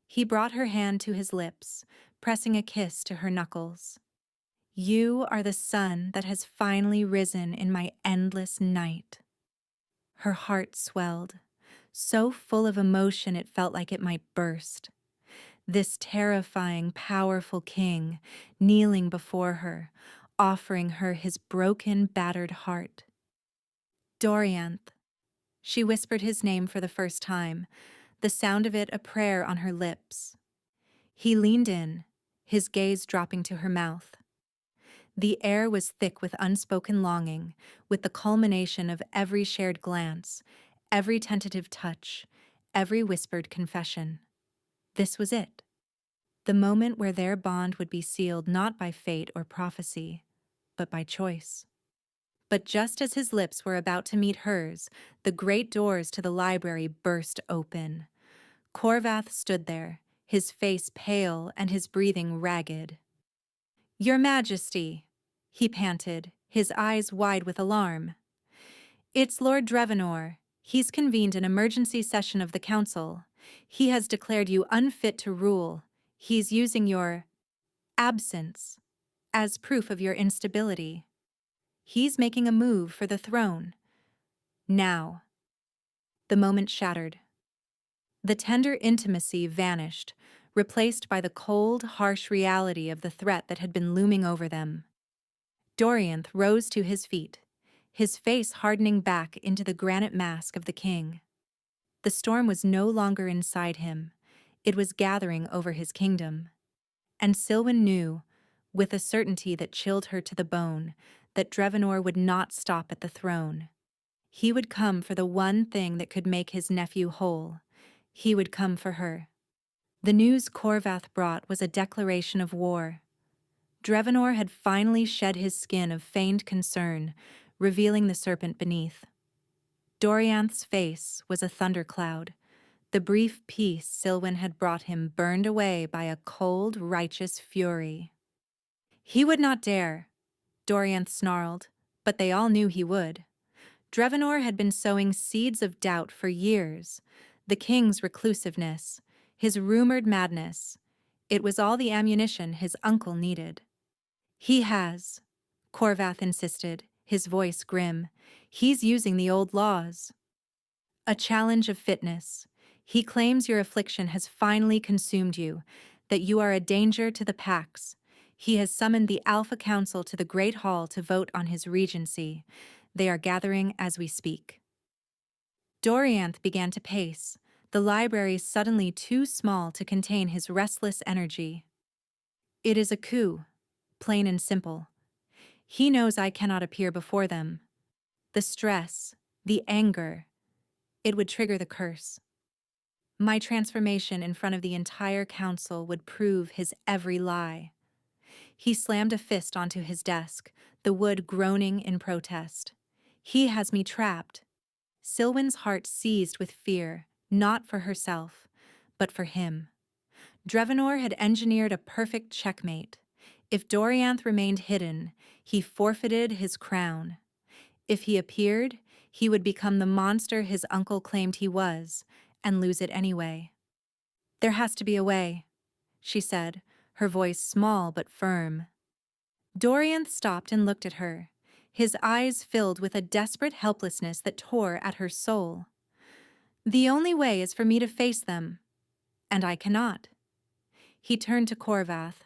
He brought her hand to his lips, pressing a kiss to her knuckles. "You are the sun that has finally risen in my endless night." Her heart swelled, so full of emotion it felt like it might burst. This terrifying, powerful king, kneeling before her, offering her his broken, battered heart. "Dorianth." She whispered his name for the first time, the sound of it a prayer on her lips. He leaned in, his gaze dropping to her mouth. The air was thick with unspoken longing, with the culmination of every shared glance, every tentative touch, every whispered confession. This was it. The moment where their bond would be sealed not by fate or prophecy, but by choice. But just as his lips were about to meet hers, the great doors to the library burst open. Corvath stood there, his face pale and his breathing ragged. "Your Majesty," he panted, his eyes wide with alarm. "It's Lord Drevanor. He's convened an emergency session of the council. He has declared you unfit to rule. He's using your absence as proof of your instability. He's making a move for the throne. Now." The moment shattered. The tender intimacy vanished, replaced by the cold, harsh reality of the threat that had been looming over them. Dorianth rose to his feet, his face hardening back into the granite mask of the king. The storm was no longer inside him. It was gathering over his kingdom. And Silwen knew, with a certainty that chilled her to the bone, that Drevanor would not stop at the throne. He would come for the one thing that could make his nephew whole. He would come for her. The news Corvath brought was a declaration of war. Drevanor had finally shed his skin of feigned concern, revealing the serpent beneath. Dorianth's face was a thundercloud. The brief peace Silwen had brought him burned away by a cold, righteous fury. He would not dare, Dorianth snarled, but they all knew he would. Drevanor had been sowing seeds of doubt for years. The king's reclusiveness, his rumored madness. It was all the ammunition his uncle needed. "He has," Corvath insisted, his voice grim. "He's using the old laws." "A challenge of fitness. He claims your affliction has finally consumed you, that you are a danger to the Pax. He has summoned the Alpha Council to the Great Hall to vote on his regency. They are gathering as we speak." Dorianth began to pace, the library suddenly too small to contain his restless energy. "It is a coup, plain and simple. He knows I cannot appear before them. The stress, the anger, it would trigger the curse. My transformation in front of the entire council would prove his every lie." He slammed a fist onto his desk, the wood groaning in protest. "He has me trapped." Silwen's heart seized with fear, not for herself, but for him. Drevanor had engineered a perfect checkmate. If Dorianth remained hidden, he forfeited his crown. If he appeared, he would become the monster his uncle claimed he was, and lose it anyway. "There has to be a way," she said, her voice small but firm. Dorianth stopped and looked at her, his eyes filled with a desperate helplessness that tore at her soul. "The only way is for me to face them, and I cannot." He turned to Corvath.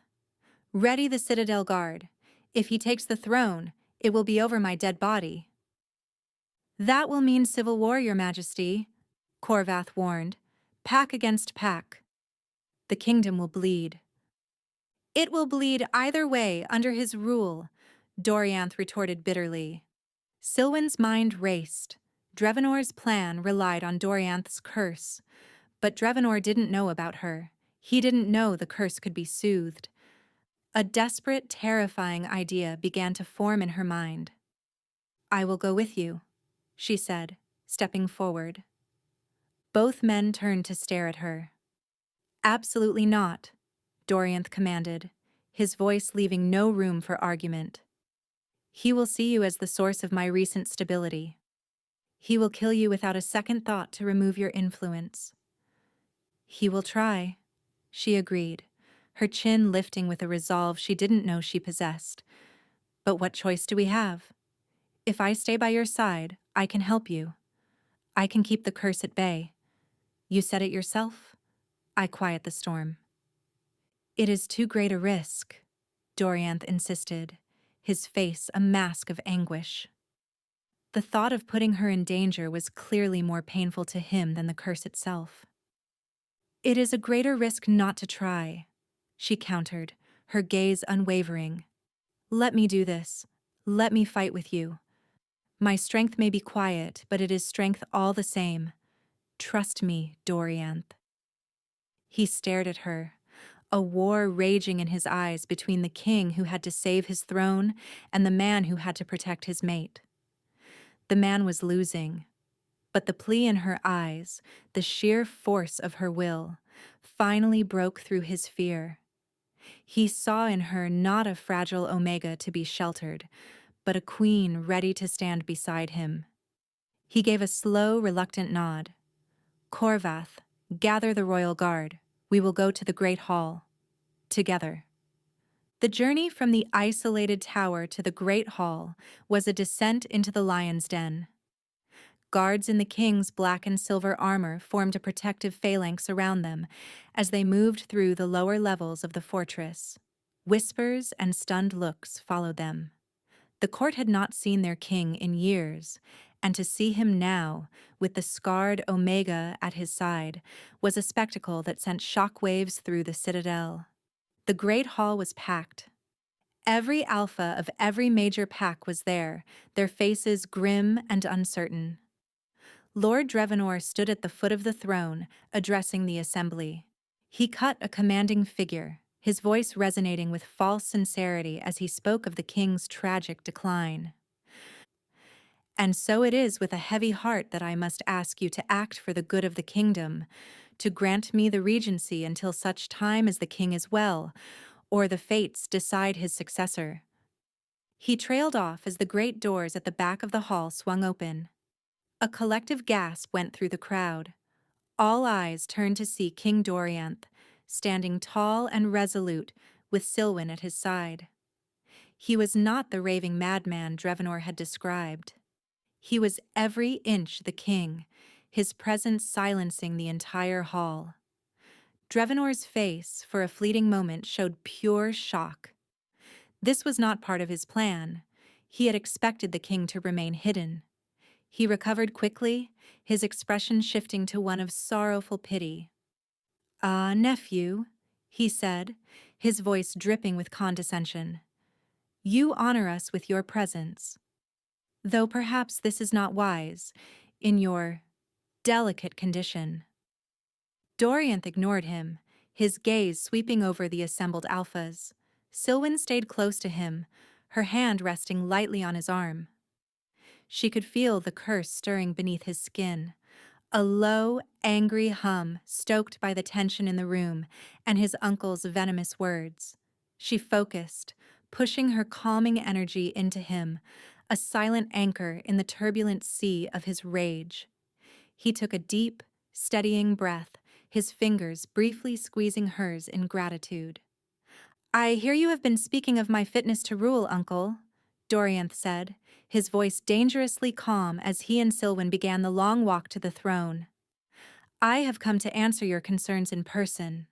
"Ready the citadel guard. If he takes the throne, it will be over my dead body." "That will mean civil war, Your Majesty," Corvath warned. "Pack against pack. The kingdom will bleed." "It will bleed either way under his rule," Dorianth retorted bitterly. Silwen's mind raced. Drevanor's plan relied on Dorianth's curse, but Drevanor didn't know about her. He didn't know the curse could be soothed. A desperate, terrifying idea began to form in her mind. "I will go with you," she said, stepping forward. Both men turned to stare at her. "Absolutely not," Dorianth commanded, his voice leaving no room for argument. "He will see you as the source of my recent stability. He will kill you without a second thought to remove your influence." "He will try," she agreed, her chin lifting with a resolve she didn't know she possessed. "But what choice do we have? If I stay by your side, I can help you. I can keep the curse at bay. You said it yourself. I quiet the storm." "It is too great a risk," Dorianth insisted, his face a mask of anguish. The thought of putting her in danger was clearly more painful to him than the curse itself. "It is a greater risk not to try," she countered, her gaze unwavering. "Let me do this. Let me fight with you. My strength may be quiet, but it is strength all the same. Trust me, Dorianth." He stared at her, a war raging in his eyes between the king who had to save his throne and the man who had to protect his mate. The man was losing, but the plea in her eyes, the sheer force of her will, finally broke through his fear. He saw in her not a fragile Omega to be sheltered, but a queen ready to stand beside him. He gave a slow, reluctant nod. "Corvath, gather the royal guard. We will go to the Great Hall. Together." The journey from the isolated tower to the Great Hall was a descent into the lion's den. Guards in the king's black and silver armor formed a protective phalanx around them as they moved through the lower levels of the fortress. Whispers and stunned looks followed them. The court had not seen their king in years, and to see him now, with the scarred Omega at his side, was a spectacle that sent shockwaves through the citadel. The great hall was packed. Every alpha of every major pack was there, their faces grim and uncertain. Lord Drevanor stood at the foot of the throne, addressing the assembly. He cut a commanding figure, his voice resonating with false sincerity as he spoke of the king's tragic decline. "And so it is with a heavy heart that I must ask you to act for the good of the kingdom, to grant me the regency until such time as the king is well, or the fates decide his successor." He trailed off as the great doors at the back of the hall swung open. A collective gasp went through the crowd. All eyes turned to see King Dorianth, standing tall and resolute, with Silwen at his side. He was not the raving madman Drevanor had described. He was every inch the king, his presence silencing the entire hall. Drevanor's face, for a fleeting moment, showed pure shock. This was not part of his plan. He had expected the king to remain hidden. He recovered quickly, his expression shifting to one of sorrowful pity. "Ah, nephew," he said, his voice dripping with condescension. "You honor us with your presence. Though perhaps this is not wise, in your delicate condition." Dorianth ignored him, his gaze sweeping over the assembled alphas. Silwen stayed close to him, her hand resting lightly on his arm. She could feel the curse stirring beneath his skin, a low, angry hum stoked by the tension in the room and his uncle's venomous words. She focused, pushing her calming energy into him, a silent anchor in the turbulent sea of his rage. He took a deep, steadying breath, his fingers briefly squeezing hers in gratitude. "I hear you have been speaking of my fitness to rule, Uncle," Dorianth said, his voice dangerously calm as he and Silwen began the long walk to the throne. "I have come to answer your concerns in person."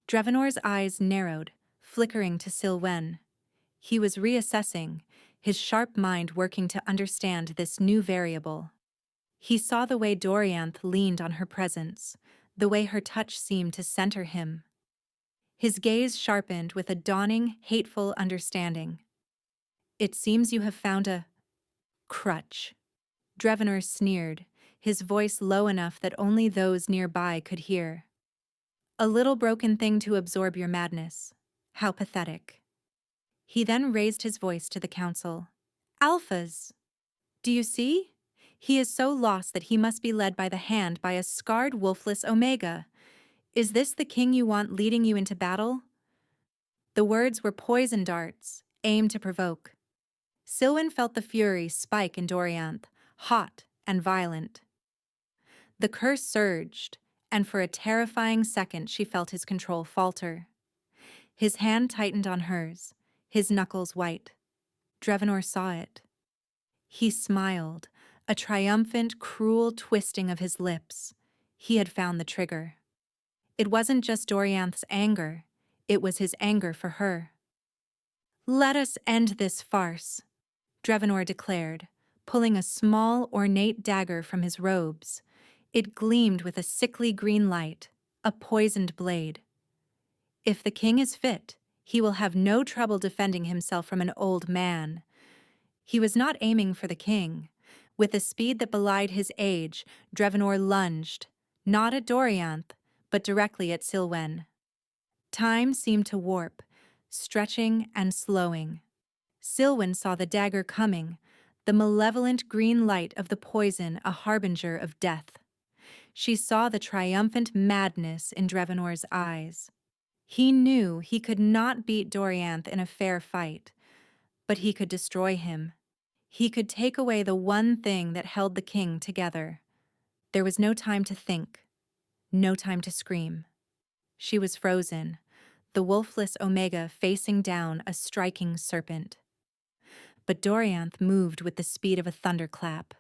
Drevanor's eyes narrowed, flickering to Silwen. He was reassessing, his sharp mind working to understand this new variable. He saw the way Dorianth leaned on her presence, the way her touch seemed to center him. His gaze sharpened with a dawning, hateful understanding. "It seems you have found a crutch." Drevanor sneered, his voice low enough that only those nearby could hear. A little broken thing to absorb your madness. How pathetic. He then raised his voice to the council. Alphas! Do you see? He is so lost that he must be led by the hand by a scarred wolfless Omega. Is this the king you want leading you into battle? The words were poison darts, aimed to provoke. Silwen felt the fury spike in Dorianth, hot and violent. The curse surged, and for a terrifying second she felt his control falter. His hand tightened on hers, his knuckles white. Drevanor saw it. He smiled, a triumphant, cruel twisting of his lips. He had found the trigger. It wasn't just Dorianth's anger, it was his anger for her. Let us end this farce, Drevanor declared, pulling a small, ornate dagger from his robes. It gleamed with a sickly green light, a poisoned blade. If the king is fit, he will have no trouble defending himself from an old man. He was not aiming for the king. With a speed that belied his age, Drevanor lunged, not at Dorianth, but directly at Silwen. Time seemed to warp, stretching and slowing. Silwen saw the dagger coming, the malevolent green light of the poison a harbinger of death. She saw the triumphant madness in Drevanor's eyes. He knew he could not beat Dorianth in a fair fight, but he could destroy him. He could take away the one thing that held the king together. There was no time to think, no time to scream. She was frozen, the wolfless Omega facing down a striking serpent. But Dorianth moved with the speed of a thunderclap.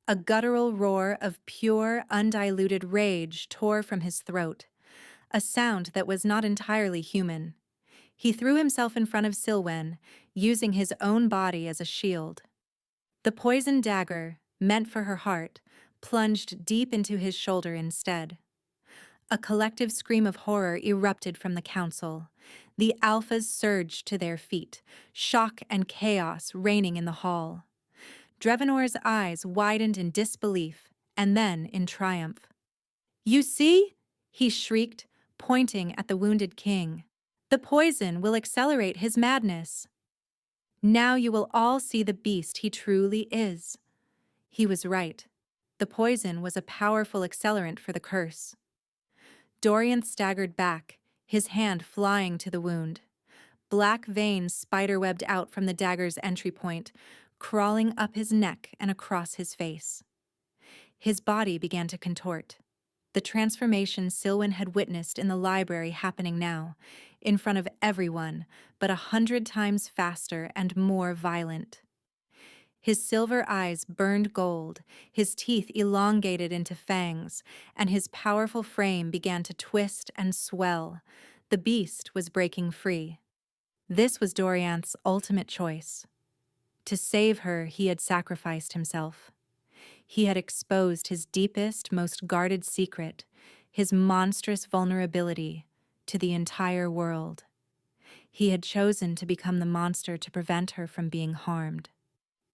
A guttural roar of pure, undiluted rage tore from his throat, a sound that was not entirely human. He threw himself in front of Silwen, using his own body as a shield. The poisoned dagger, meant for her heart, plunged deep into his shoulder instead. A collective scream of horror erupted from the council. The alphas surged to their feet, shock and chaos reigning in the hall. Drevanor's eyes widened in disbelief, and then in triumph. You see? He shrieked, pointing at the wounded king. The poison will accelerate his madness. Now you will all see the beast he truly is. He was right. The poison was a powerful accelerant for the curse. Dorian staggered back, his hand flying to the wound. Black veins spiderwebbed out from the dagger's entry point, crawling up his neck and across his face. His body began to contort. The transformation Silwen had witnessed in the library happening now, in front of everyone, but 100 times faster and more violent. His silver eyes burned gold, his teeth elongated into fangs, and his powerful frame began to twist and swell. The beast was breaking free. This was Dorianth's ultimate choice. To save her, he had sacrificed himself. He had exposed his deepest, most guarded secret, his monstrous vulnerability, to the entire world. He had chosen to become the monster to prevent her from being harmed.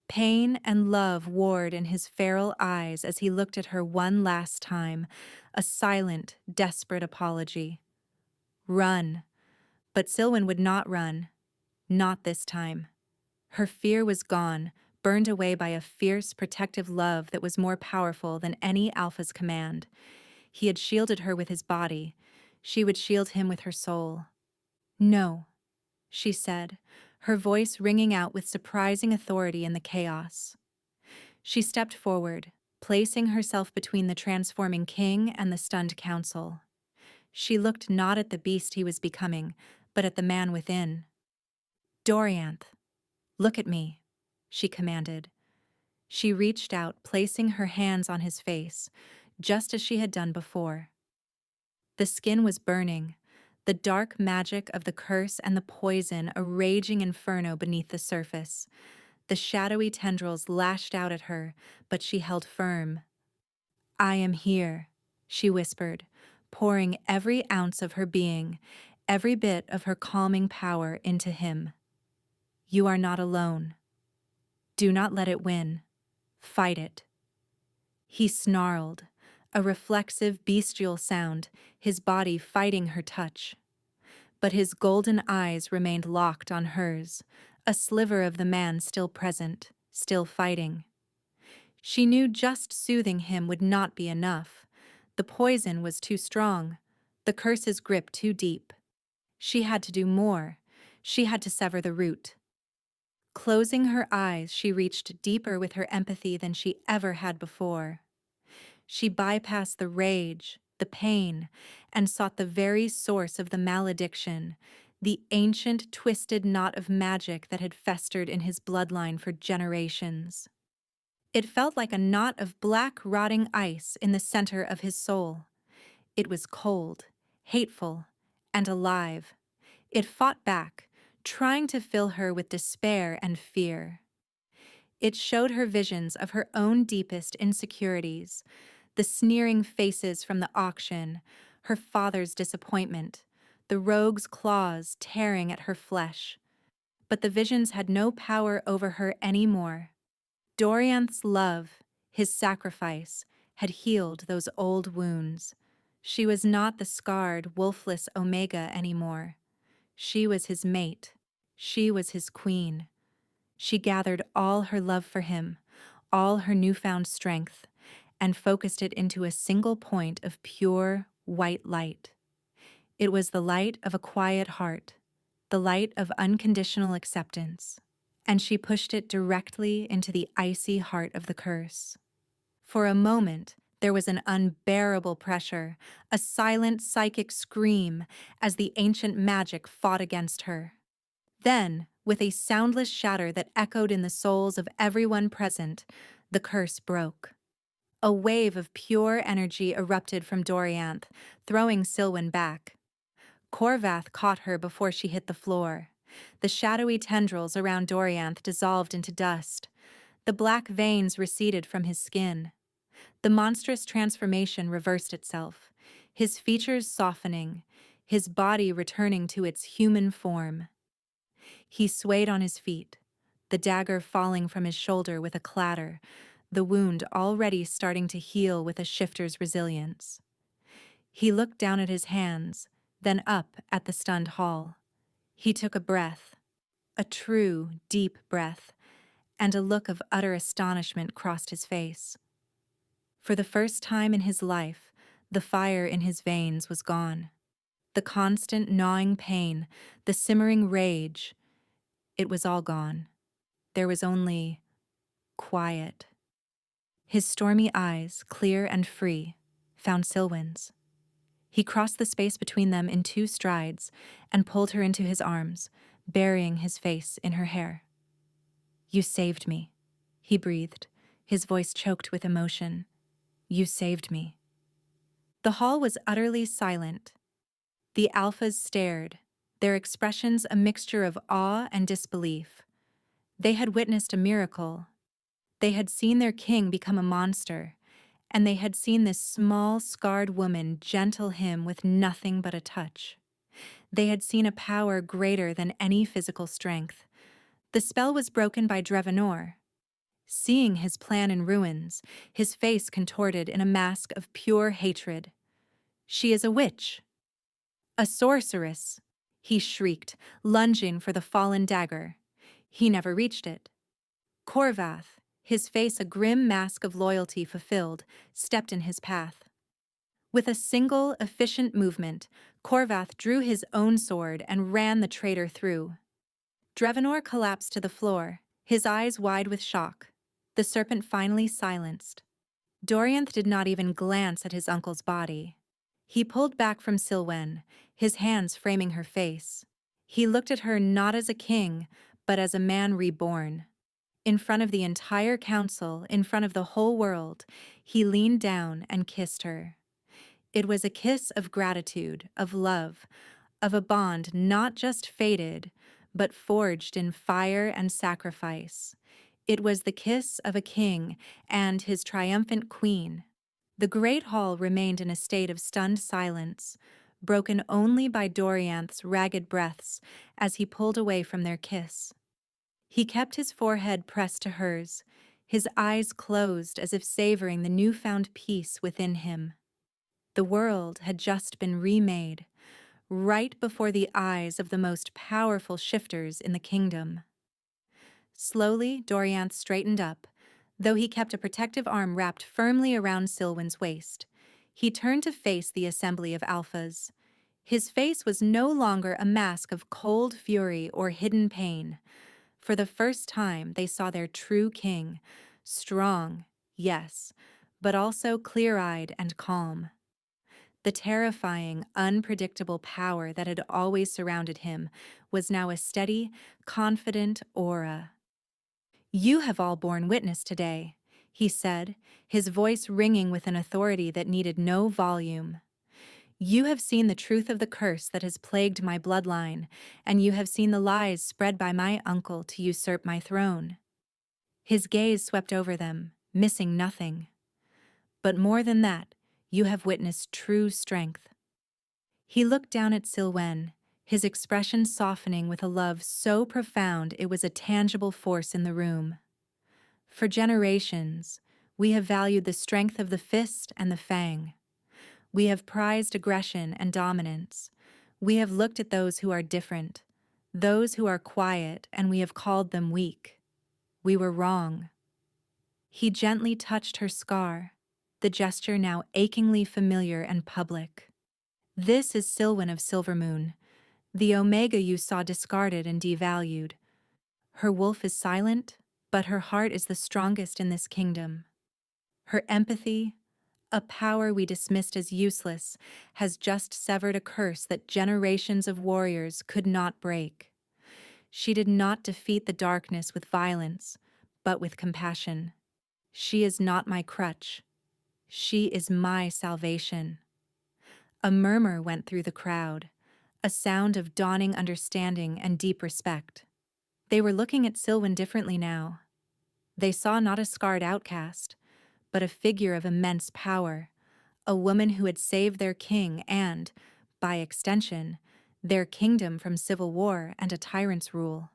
Pain and love warred in his feral eyes as he looked at her one last time, a silent, desperate apology. Run. But Silwen would not run. Not this time. Her fear was gone, burned away by a fierce, protective love that was more powerful than any alpha's command. He had shielded her with his body. She would shield him with her soul. No, she said, her voice ringing out with surprising authority in the chaos. She stepped forward, placing herself between the transforming king and the stunned council. She looked not at the beast he was becoming, but at the man within. Dorianth, look at me, she commanded. She reached out, placing her hands on his face, just as she had done before. The skin was burning, the dark magic of the curse and the poison a raging inferno beneath the surface. The shadowy tendrils lashed out at her, but she held firm. I am here, she whispered, pouring every ounce of her being, every bit of her calming power into him. You are not alone. Do not let it win. Fight it. He snarled, a reflexive, bestial sound, his body fighting her touch. But his golden eyes remained locked on hers, a sliver of the man still present, still fighting. She knew just soothing him would not be enough. The poison was too strong, the curse's grip too deep. She had to do more. She had to sever the root. Closing her eyes, she reached deeper with her empathy than she ever had before. She bypassed the rage, the pain, and sought the very source of the malediction, the ancient, twisted knot of magic that had festered in his bloodline for generations. It felt like a knot of black, rotting ice in the center of his soul. It was cold, hateful, and alive. It fought back, trying to fill her with despair and fear. It showed her visions of her own deepest insecurities, the sneering faces from the auction, her father's disappointment, the rogue's claws tearing at her flesh. But the visions had no power over her anymore. Dorianth's love, his sacrifice, had healed those old wounds. She was not the scarred, wolfless Omega anymore. She was his mate. She was his queen. She gathered all her love for him, all her newfound strength, and focused it into a single point of pure, white light. It was the light of a quiet heart, the light of unconditional acceptance, and she pushed it directly into the icy heart of the curse. For a moment, there was an unbearable pressure, a silent psychic scream as the ancient magic fought against her. Then, with a soundless shatter that echoed in the souls of everyone present, the curse broke. A wave of pure energy erupted from Dorianth, throwing Silwen back. Corvath caught her before she hit the floor. The shadowy tendrils around Dorianth dissolved into dust. The black veins receded from his skin. The monstrous transformation reversed itself, his features softening, his body returning to its human form. He swayed on his feet, the dagger falling from his shoulder with a clatter, the wound already starting to heal with a shifter's resilience. He looked down at his hands, then up at the stunned hall. He took a breath, a true, deep breath, and a look of utter astonishment crossed his face. For the first time in his life, the fire in his veins was gone. The constant gnawing pain, the simmering rage, it was all gone. There was only quiet. His stormy eyes, clear and free, found Silwen's. He crossed the space between them in 2 strides and pulled her into his arms, burying his face in her hair. "You saved me," he breathed, his voice choked with emotion. "You saved me." The hall was utterly silent. The alphas stared, their expressions a mixture of awe and disbelief. They had witnessed a miracle. They had seen their king become a monster, and they had seen this small, scarred woman gentle him with nothing but a touch. They had seen a power greater than any physical strength. The spell was broken by Drevanor. Seeing his plan in ruins, his face contorted in a mask of pure hatred. "She is a witch." "A sorceress," he shrieked, lunging for the fallen dagger. He never reached it. Corvath, his face a grim mask of loyalty fulfilled, stepped in his path. With a single, efficient movement, Corvath drew his own sword and ran the traitor through. Drevanor collapsed to the floor, his eyes wide with shock. The serpent finally silenced. Dorianth did not even glance at his uncle's body. He pulled back from Silwen, his hands framing her face. He looked at her not as a king, but as a man reborn. In front of the entire council, in front of the whole world, he leaned down and kissed her. It was a kiss of gratitude, of love, of a bond not just fated, but forged in fire and sacrifice. It was the kiss of a king and his triumphant queen. The great hall remained in a state of stunned silence, broken only by Dorianth's ragged breaths as he pulled away from their kiss. He kept his forehead pressed to hers, His eyes closed as if savoring the newfound peace within him. The world had just been remade, right before the eyes of the most powerful shifters in the kingdom. Slowly, Dorianth straightened up, though he kept a protective arm wrapped firmly around Silwen's waist. He turned to face the assembly of alphas. His face was no longer a mask of cold fury or hidden pain. For the first time, they saw their true king, strong, yes, but also clear-eyed and calm. The terrifying, unpredictable power that had always surrounded him was now a steady, confident aura. "You have all borne witness today," he said, his voice ringing with an authority that needed no volume. "You have seen the truth of the curse that has plagued my bloodline, and you have seen the lies spread by my uncle to usurp my throne." His gaze swept over them, missing nothing. "But more than that, you have witnessed true strength." He looked down at Silwen, his expression softening with a love so profound it was a tangible force in the room. "For generations, we have valued the strength of the fist and the fang. We have prized aggression and dominance. We have looked at those who are different, those who are quiet, and we have called them weak. We were wrong." He gently touched her scar, the gesture now achingly familiar and public. "This is Silwen of Silvermoon, the Omega you saw discarded and devalued. Her wolf is silent, but her heart is the strongest in this kingdom. Her empathy, a power we dismissed as useless, has just severed a curse that generations of warriors could not break. She did not defeat the darkness with violence, but with compassion. She is not my crutch. She is my salvation." A murmur went through the crowd, a sound of dawning understanding and deep respect. They were looking at Silwen differently now. They saw not a scarred outcast, but a figure of immense power, a woman who had saved their king and, by extension, their kingdom from civil war and a tyrant's rule.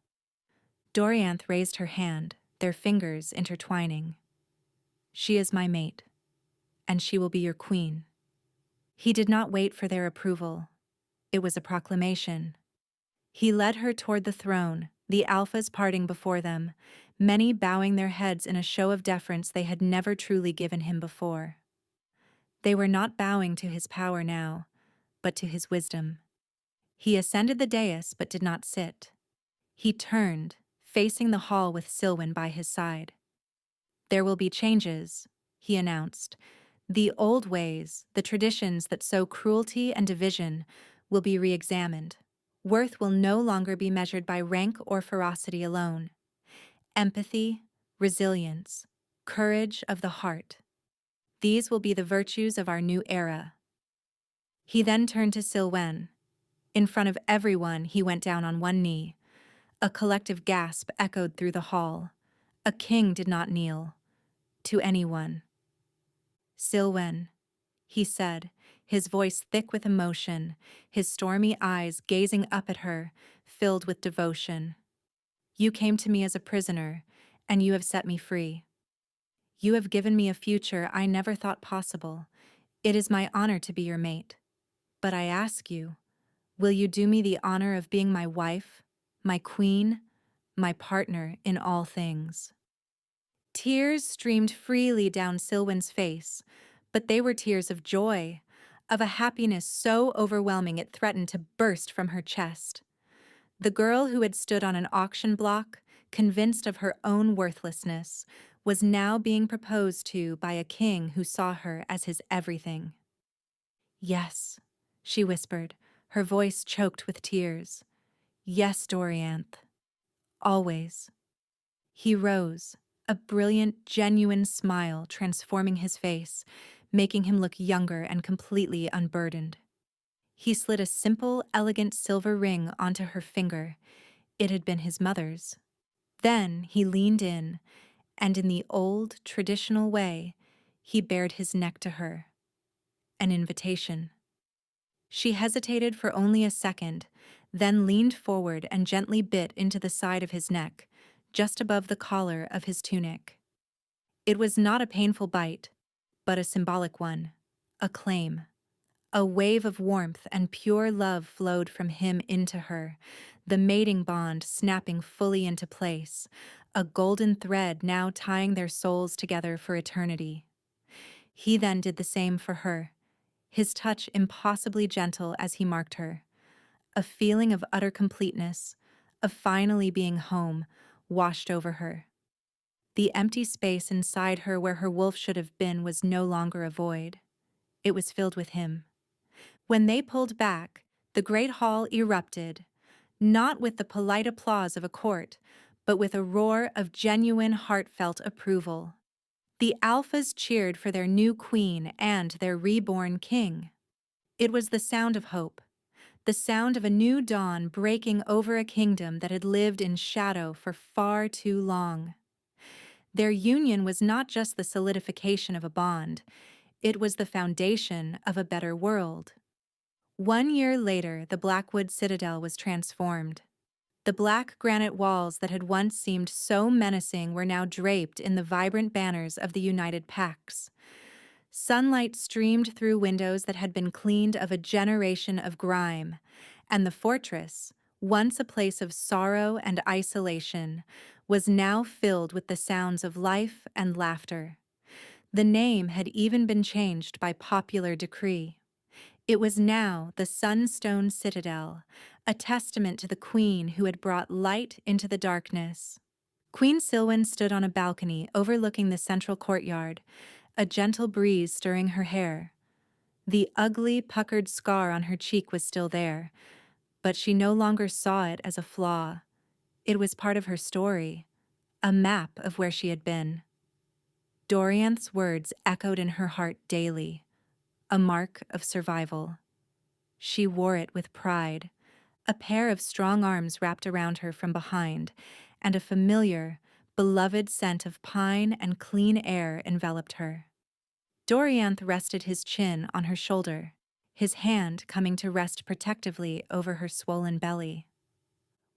Dorianth raised her hand, their fingers intertwining. "She is my mate, and she will be your queen." He did not wait for their approval. It was a proclamation. He led her toward the throne, the alphas parting before them, many bowing their heads in a show of deference they had never truly given him before. They were not bowing to his power now, but to his wisdom. He ascended the dais but did not sit. He turned, facing the hall with Silwen by his side. "There will be changes," he announced. "The old ways, the traditions that sow cruelty and division, will be re-examined. Worth will no longer be measured by rank or ferocity alone. Empathy, resilience, courage of the heart. These will be the virtues of our new era." He then turned to Silwen. In front of everyone, he went down on one knee. A collective gasp echoed through the hall. A king did not kneel. To anyone. "Silwen," he said, his voice thick with emotion, his stormy eyes gazing up at her, filled with devotion. "You came to me as a prisoner, and you have set me free. You have given me a future I never thought possible. It is my honor to be your mate. But I ask you, will you do me the honor of being my wife, my queen, my partner in all things?" Tears streamed freely down Silwen's face, but they were tears of joy, of a happiness so overwhelming it threatened to burst from her chest. The girl who had stood on an auction block, convinced of her own worthlessness, was now being proposed to by a king who saw her as his everything. "Yes," she whispered, her voice choked with tears. "Yes, Dorianth. Always." He rose, a brilliant, genuine smile transforming his face, making him look younger and completely unburdened. He slid a simple, elegant silver ring onto her finger. It had been his mother's. Then he leaned in, and in the old, traditional way, he bared his neck to her. An invitation. She hesitated for only a second, then leaned forward and gently bit into the side of his neck, just above the collar of his tunic. It was not a painful bite, but a symbolic one, a claim. A wave of warmth and pure love flowed from him into her, the mating bond snapping fully into place, a golden thread now tying their souls together for eternity. He then did the same for her, his touch impossibly gentle as he marked her. A feeling of utter completeness, of finally being home, washed over her. The empty space inside her where her wolf should have been was no longer a void. It was filled with him. When they pulled back, the great hall erupted, not with the polite applause of a court, but with a roar of genuine, heartfelt approval. The alphas cheered for their new queen and their reborn king. It was the sound of hope, the sound of a new dawn breaking over a kingdom that had lived in shadow for far too long. Their union was not just the solidification of a bond, it was the foundation of a better world. 1 year later, the Blackwood Citadel was transformed. The black granite walls that had once seemed so menacing were now draped in the vibrant banners of the United Pax. Sunlight streamed through windows that had been cleaned of a generation of grime, and the fortress, once a place of sorrow and isolation, was now filled with the sounds of life and laughter. The name had even been changed by popular decree. It was now the Sunstone Citadel, a testament to the queen who had brought light into the darkness. Queen Silwen stood on a balcony overlooking the central courtyard, a gentle breeze stirring her hair. The ugly, puckered scar on her cheek was still there, but she no longer saw it as a flaw. It was part of her story, a map of where she had been. Dorianth's words echoed in her heart daily, a mark of survival. She wore it with pride, a pair of strong arms wrapped around her from behind, and a familiar, beloved scent of pine and clean air enveloped her. Dorianth rested his chin on her shoulder, his hand coming to rest protectively over her swollen belly.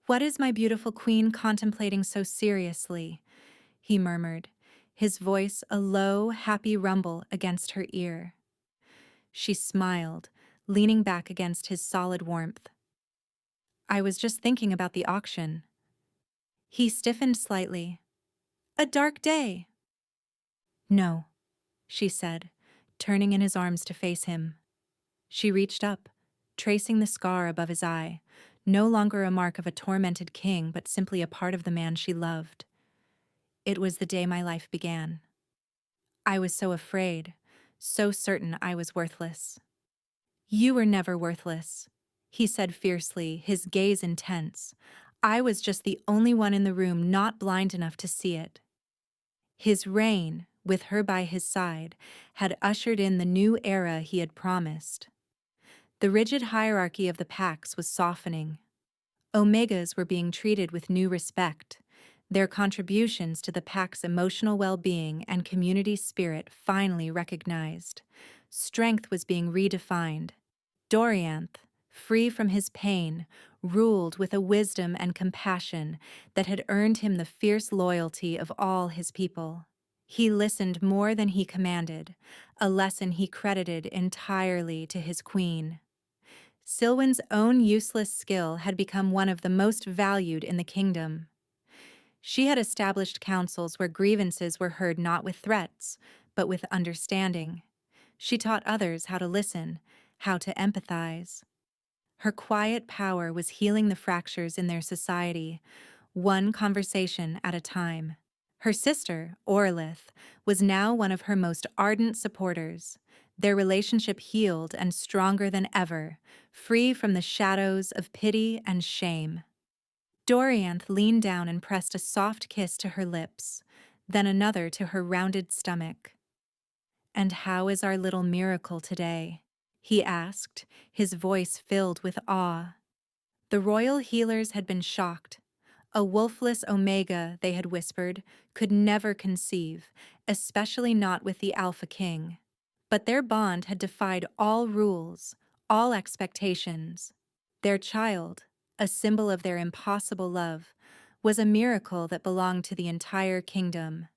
"What is my beautiful queen contemplating so seriously?" he murmured, his voice a low, happy rumble against her ear. She smiled, leaning back against his solid warmth. "I was just thinking about the auction." He stiffened slightly. "A dark day." "No," she said, turning in his arms to face him. She reached up, tracing the scar above his eye, no longer a mark of a tormented king, but simply a part of the man she loved. "It was the day my life began. I was so afraid, so certain I was worthless." "You were never worthless," he said fiercely, his gaze intense. "I was just the only one in the room not blind enough to see it." His reign, with her by his side, had ushered in the new era he had promised. The rigid hierarchy of the Pax was softening. Omegas were being treated with new respect, their contributions to the Pack's emotional well-being and community spirit finally recognized. Strength was being redefined. Dorianth, free from his pain, ruled with a wisdom and compassion that had earned him the fierce loyalty of all his people. He listened more than he commanded, a lesson he credited entirely to his queen. Silwen's own useless skill had become one of the most valued in the kingdom. She had established councils where grievances were heard not with threats, but with understanding. She taught others how to listen, how to empathize. Her quiet power was healing the fractures in their society, one conversation at a time. Her sister, Orlith, was now one of her most ardent supporters, their relationship healed and stronger than ever, free from the shadows of pity and shame. Dorianth leaned down and pressed a soft kiss to her lips, then another to her rounded stomach. "And how is our little miracle today?" he asked, his voice filled with awe. The royal healers had been shocked. A wolfless Omega, they had whispered, could never conceive, especially not with the Alpha King. But their bond had defied all rules, all expectations. Their child, a symbol of their impossible love, was a miracle that belonged to the entire kingdom.